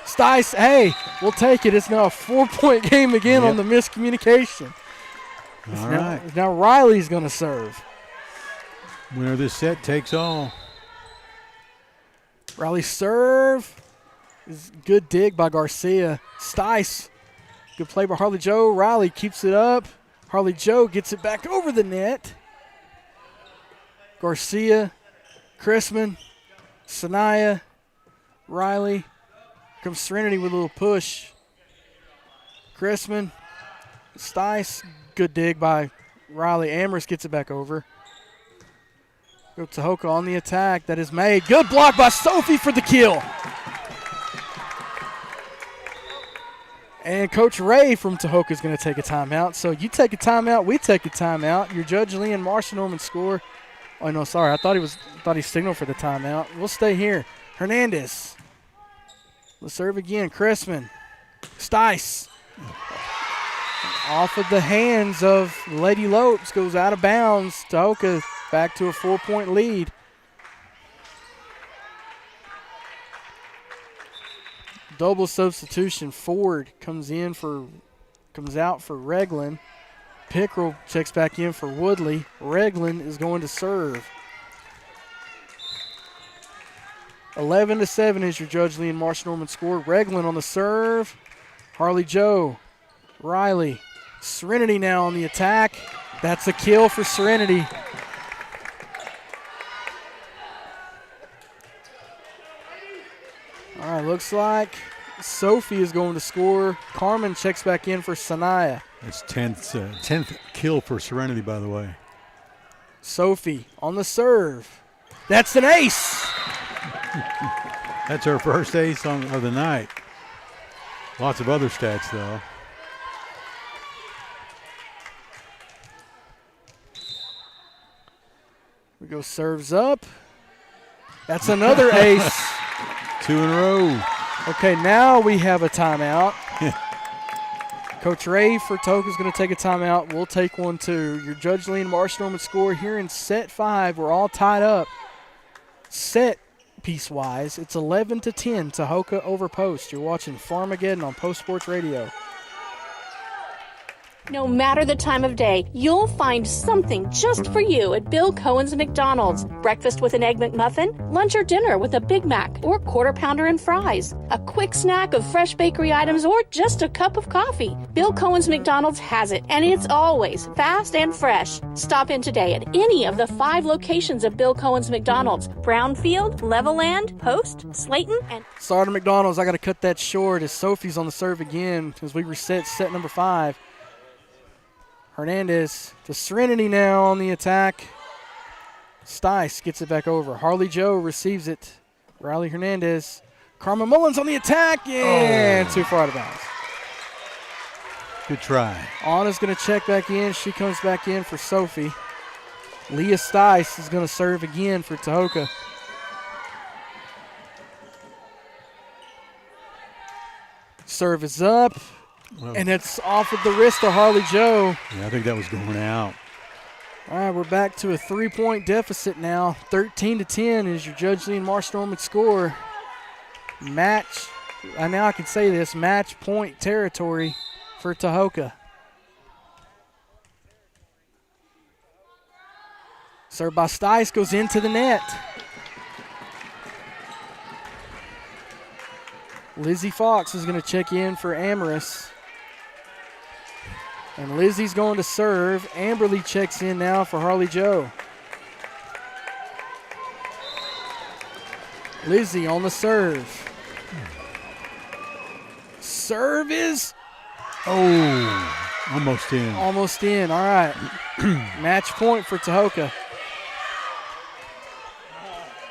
Speaker 1: Stice, hey, we'll take it. It's now a 4-point game again on the miscommunication.
Speaker 2: All right.
Speaker 1: Now Riley's going to serve.
Speaker 2: Winner of this set takes all.
Speaker 1: Riley serve. Is good dig by Garcia. Stice. Good play by Harley Joe. Riley keeps it up. Harley Joe gets it back over the net. Garcia, Chrisman, Sanaya, Riley. Comes Serenity with a little push. Chrisman, Stice, good dig by Riley. Amherst gets it back over. Go Tahoka on the attack. That is made. Good block by Sophie for the kill. And Coach Ray from Tahoka is going to take a timeout. So you take a timeout, we take a timeout. Your Judge Lee and Marsha Norman score. Oh no, sorry. I thought he signaled for the timeout. We'll stay here. Hernandez. Let's serve again. Cressman. Stice. Off of the hands of Lady Lopes. Goes out of bounds. Tahoka back to a 4-point lead. Double substitution. Ford comes out for Reglan. Pickrell checks back in for Woodley. Reglan is going to serve. 11-7 is your Judge Lee and Marsha Norman score. Reglan on the serve. Harley Joe. Riley. Serenity now on the attack. That's a kill for Serenity. All right, looks like Sophie is going to score. Carmen checks back in for Sanaya.
Speaker 2: That's 10th kill for Serenity, by the way.
Speaker 1: Sophie on the serve. That's an ace.
Speaker 2: That's her first ace of the night. Lots of other stats, though. We go serves up. That's another ace. 2 in a row.
Speaker 1: Okay, now we have a timeout. Coach Ray for Tahoka is going to take a timeout. We'll take one too. Your Judge Lee and Marsh Norman score here in set 5. We're all tied up. Set piece-wise, it's 11-10, Tahoka over Post. You're watching Farmageddon on Post Sports Radio.
Speaker 15: No matter the time of day, you'll find something just for you at Bill Cohen's McDonald's. Breakfast with an Egg McMuffin, lunch or dinner with a Big Mac or Quarter Pounder and fries, a quick snack of fresh bakery items, or just a cup of coffee. Bill Cohen's McDonald's has it, and it's always fast and fresh. Stop in today at any of the 5 locations of Bill Cohen's McDonald's: Brownfield, Levelland, Post, Slayton, and...
Speaker 1: Sorry to McDonald's, I got to cut that short as Sophie's on the serve again as we reset set number 5. Hernandez to Serenity now on the attack. Stice gets it back over. Harley Joe receives it. Riley Hernandez. Carmen Mullins on the attack, and too far out of bounds.
Speaker 2: Good try.
Speaker 1: Anna's going to check back in. She comes back in for Sophie. Leah Stice is going to serve again for Tahoka. Serve is up.
Speaker 2: Well,
Speaker 1: and it's off of the wrist of Harley Joe.
Speaker 2: Yeah, I think that was going out.
Speaker 1: All right, we're back to a 3-point deficit now. 13-10 is your Judge Lee and Marsh Norman score. Match, now I can say this, match point territory for Tahoka. Served by Stice goes into the net. Lizzie Fox is going to check in for Amaris. And Lizzie's going to serve. Amberly checks in now for Harley Joe. Lizzie on the serve. Serve is...
Speaker 2: almost in.
Speaker 1: Almost in, all right. Match point for Tahoka.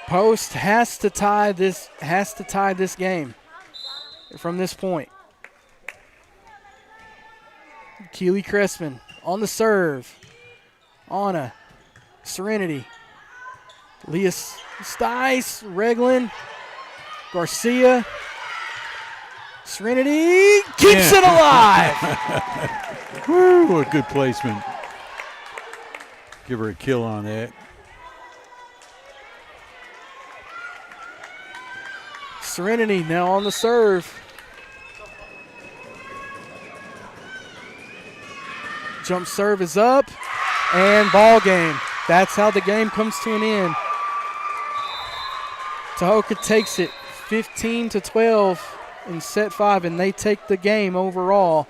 Speaker 1: Post has to tie this game from this point. Keely Cressman on the serve. Anna. Serenity. Leah Stice. Reglan. Garcia. Serenity keeps it alive.
Speaker 2: Woo, what good placement. Give her a kill on that.
Speaker 1: Serenity now on the serve. Jump serve is up, and ball game. That's how the game comes to an end. Tahoka takes it 15-12 in set 5, and they take the game overall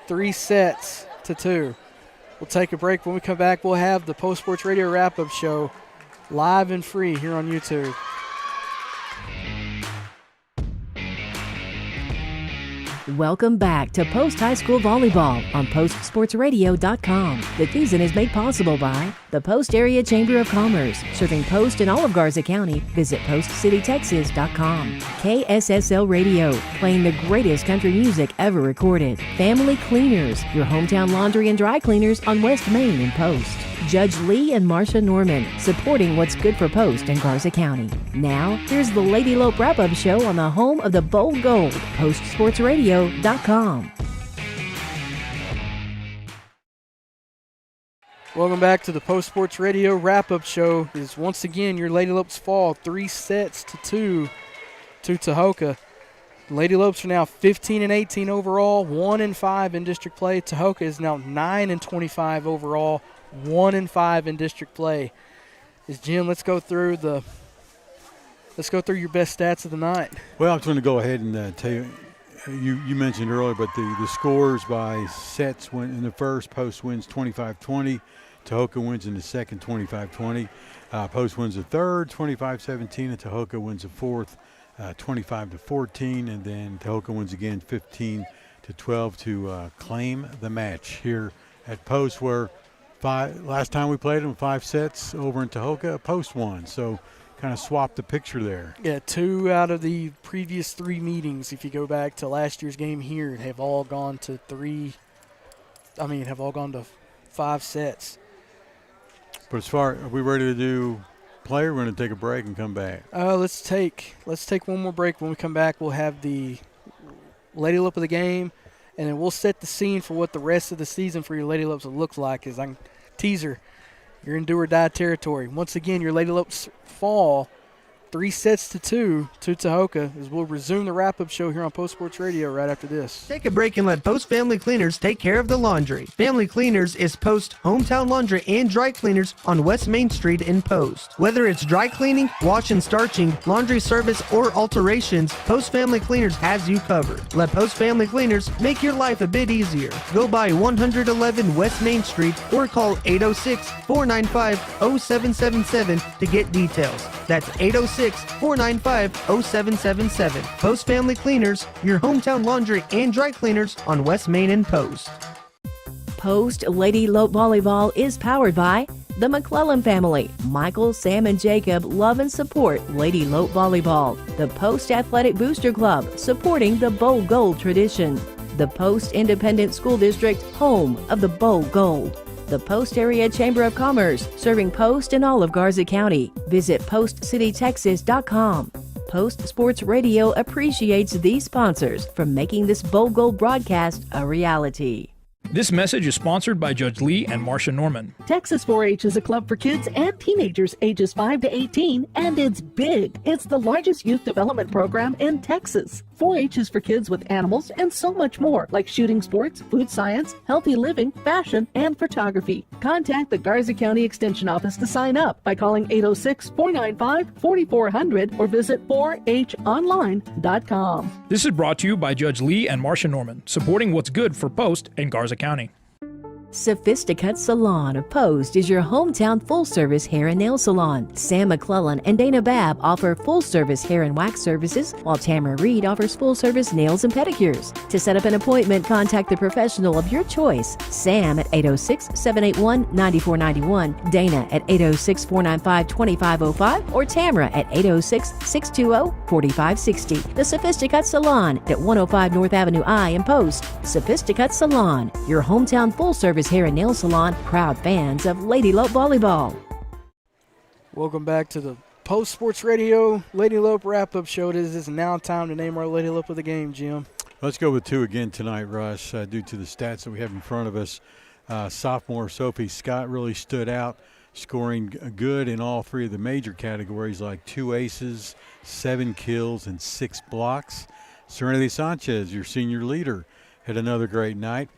Speaker 1: 3-2. We'll take a break. When we come back, we'll have the Post Sports Radio wrap-up show live and free here on YouTube.
Speaker 6: Welcome back to Post High School Volleyball on PostSportsRadio.com. The season is made possible by the Post Area Chamber of Commerce, serving Post and all of Garza County. Visit PostCityTexas.com. KSSL Radio, playing the greatest country music ever recorded. Family Cleaners, your hometown laundry and dry cleaners on West Main and Post. Judge Lee and Marcia Norman, supporting what's good for Post and Garza County. Now, here's the Lady Lope Wrap-Up Show on the home of the Bold Gold, PostSportsRadio.com.
Speaker 1: Welcome back to the Post Sports Radio wrap-up show. Is once again your Lady Lopes fall 3-2 to Tahoka. Lady Lopes are now 15-18 overall, 1-5 in district play. Tahoka is now 9-25 overall, 1-5 in district play. Jim, let's go through your best stats of the night.
Speaker 2: Well, I'm going to go ahead and tell you. You mentioned earlier, but the scores by sets in the first, Post wins 25-20. Tahoka wins in the second, 25-20. Post wins the third, 25-17, and Tahoka wins the fourth, 25-14. And then Tahoka wins again, 15-12 to claim the match here at Post, where last time we played them 5 sets over in Tahoka, Post won. So kind of swapped the picture there.
Speaker 1: Yeah, 2 out of the previous 3 meetings, if you go back to last year's game here, have all gone to 5 sets.
Speaker 2: But are we ready to do play, or we're going to take a break and come back?
Speaker 1: Let's take one more break. When we come back, we'll have the Lady Lope of the game, and then we'll set the scene for what the rest of the season for your Lady Lopes will look like. As I'm teaser, you're in do or die territory. Once again, your Lady Lopes fall 3-2 to Tahoka, as we'll resume the wrap-up show here on Post Sports Radio right after this.
Speaker 16: Take a break and let Post Family Cleaners take care of the laundry. Family Cleaners is Post hometown laundry and dry cleaners on West Main Street in Post. Whether it's dry cleaning, wash and starching, laundry service, or alterations, Post Family Cleaners has you covered. Let Post Family Cleaners make your life a bit easier. Go by 111 West Main Street or call 806-495-0777 to get details. That's 806-495-0777. Post Family Cleaners, your hometown laundry and dry cleaners on West Main and Post.
Speaker 6: Post Lady Lope Volleyball is powered by the McClellan family. Michael, Sam, and Jacob love and support Lady Lope Volleyball. The Post Athletic Booster Club, supporting the Bowl Gold tradition. The Post Independent School District, home of the Bowl Gold. The Post Area Chamber of Commerce, serving Post and all of Garza County. Visit postcitytexas.com. Post Sports Radio appreciates these sponsors for making this Bowl Gold broadcast a reality.
Speaker 4: This message is sponsored by Judge Lee and Marcia Norman.
Speaker 5: Texas 4-H is a club for kids and teenagers ages 5 to 18, and it's big. It's the largest youth development program in Texas. 4-H is for kids with animals and so much more, like shooting sports, food science, healthy living, fashion, and photography. Contact the Garza County Extension Office to sign up by calling 806-495-4400 or visit 4honline.com.
Speaker 4: This is brought to you by Judge Lee and Marcia Norman, supporting what's good for Post and Garza County.
Speaker 6: Sophisticut Salon of Post is your hometown full-service hair and nail salon. Sam McClellan and Dana Babb offer full-service hair and wax services, while Tamara Reed offers full-service nails and pedicures. To set up an appointment, contact the professional of your choice. Sam at 806-781-9491, Dana at 806-495-2505, or Tamara at 806-620-4560. The Sophisticut Salon at 105 North Avenue I in Post. Sophisticut Salon, your hometown full-service hair and nail salon, proud fans of Lady Lope Volleyball.
Speaker 1: Welcome back to the Post Sports Radio Lady Lope wrap-up show. It is now time to name our Lady Lope of the game, Jim.
Speaker 2: Let's go with two again tonight, Russ, due to the stats that we have in front of us. Sophomore Sophie Scott really stood out, scoring good in all three of the major categories, like 2 aces, 7 kills, and 6 blocks. Serenity Sanchez, your senior leader, had another great night.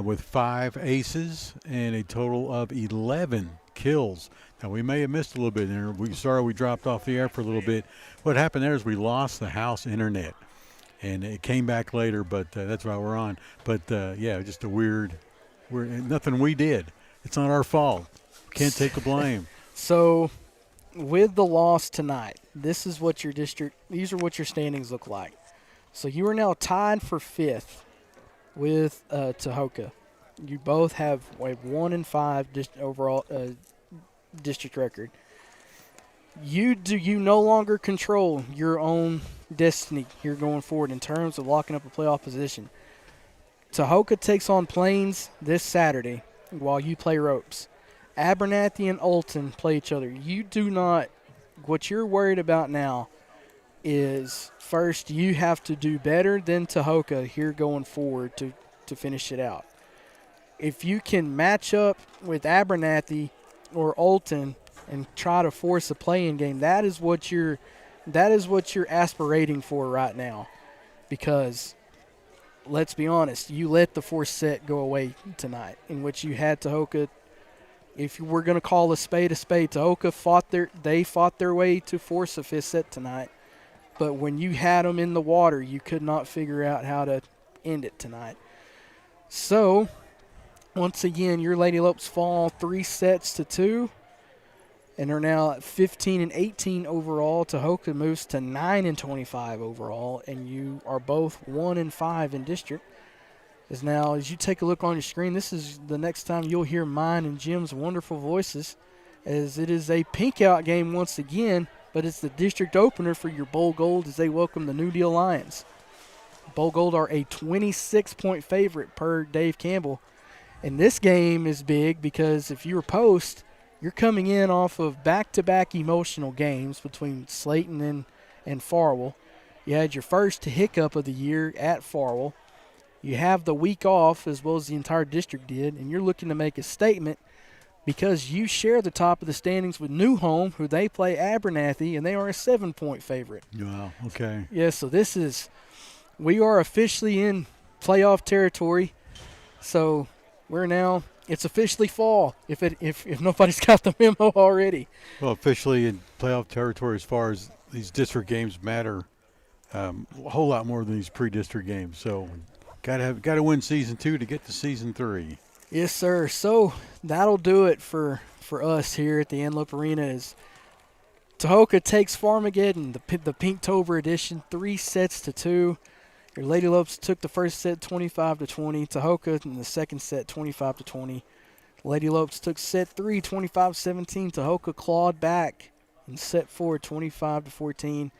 Speaker 2: With 5 aces and a total of 11 kills. Now, we may have missed a little bit there. We dropped off the air for a little bit. What happened there is we lost the house internet, and it came back later, but that's why we're on. But, yeah, just a weird nothing we did. It's not our fault. Can't take the blame.
Speaker 1: So, with the loss tonight, these are what your standings look like. So, you are now tied for 5th. With Tahoka. You both have a 1-5 overall district record. You no longer control your own destiny here going forward in terms of locking up a playoff position. Tahoka takes on Plains this Saturday while you play ropes. Abernathy and Olton play each other. What you're worried about now is first you have to do better than Tahoka here going forward to finish it out. If you can match up with Abernathy or Olton and try to force a play-in game, that is what you're aspirating for right now. Because let's be honest, you let the 4th set go away tonight, in which you had Tahoka. If we're going to call a spade, Tahoka fought their way to force a 5th set tonight. But when you had them in the water, you could not figure out how to end it tonight. So, once again, your Lady Lopes fall 3-2 and are now at 15-18 overall. Tahoka moves to 9-25 overall, and you are both 1-5 in district. As you take a look on your screen, this is the next time you'll hear mine and Jim's wonderful voices, as it is a pink out game once again. But it's the district opener for your Bowl Gold as they welcome the New Deal Lions. Bowl Gold are a 26-point favorite per Dave Campbell. And this game is big because if you were Post, you're coming in off of back-to-back emotional games between Slayton and Farwell. You had your first hiccup of the year at Farwell. You have the week off as well as the entire district did, and you're looking to make a statement because you share the top of the standings with New Home, who they play Abernathy, and they are a 7-point favorite.
Speaker 2: Wow, okay.
Speaker 1: Yeah, so we are officially in playoff territory. So it's officially fall if nobody's got the memo already.
Speaker 2: Well, officially in playoff territory as far as these district games matter a whole lot more than these pre-district games. So got to win season 2 to get to season 3.
Speaker 1: Yes, sir. So that'll do it for us here at the Antelope Arena. As Tahoka takes Farmageddon, the Pinktober edition, 3-2. Your Lady Lopes took the first set 25-20. Tahoka in the second set 25-20. Lady Lopes took set 3 25-17. Tahoka clawed back in set 4 25-14,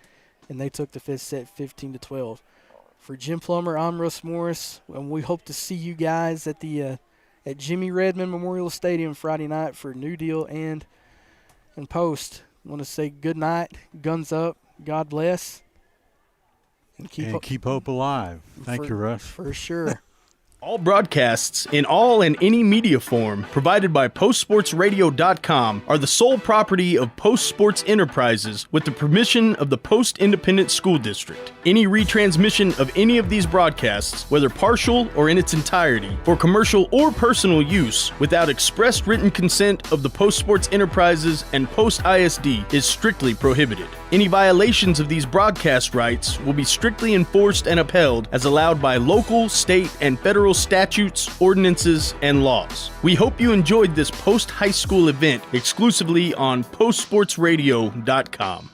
Speaker 1: and they took the fifth set 15-12. For Jim Plummer, I'm Russ Morris, and we hope to see you guys at the at Jimmy Redmond Memorial Stadium Friday night for New Deal and Post. I want to say good night, guns up, God bless. And keep
Speaker 2: hope alive. Thank you, Russ.
Speaker 1: For sure.
Speaker 3: All broadcasts in all and any media form provided by PostSportsRadio.com are the sole property of Post Sports Enterprises with the permission of the Post Independent School District. Any retransmission of any of these broadcasts, whether partial or in its entirety, for commercial or personal use, without express written consent of the Post Sports Enterprises and Post ISD is strictly prohibited. Any violations of these broadcast rights will be strictly enforced and upheld as allowed by local, state, and federal statutes, ordinances, and laws. We hope you enjoyed this post-high school event exclusively on PostSportsRadio.com.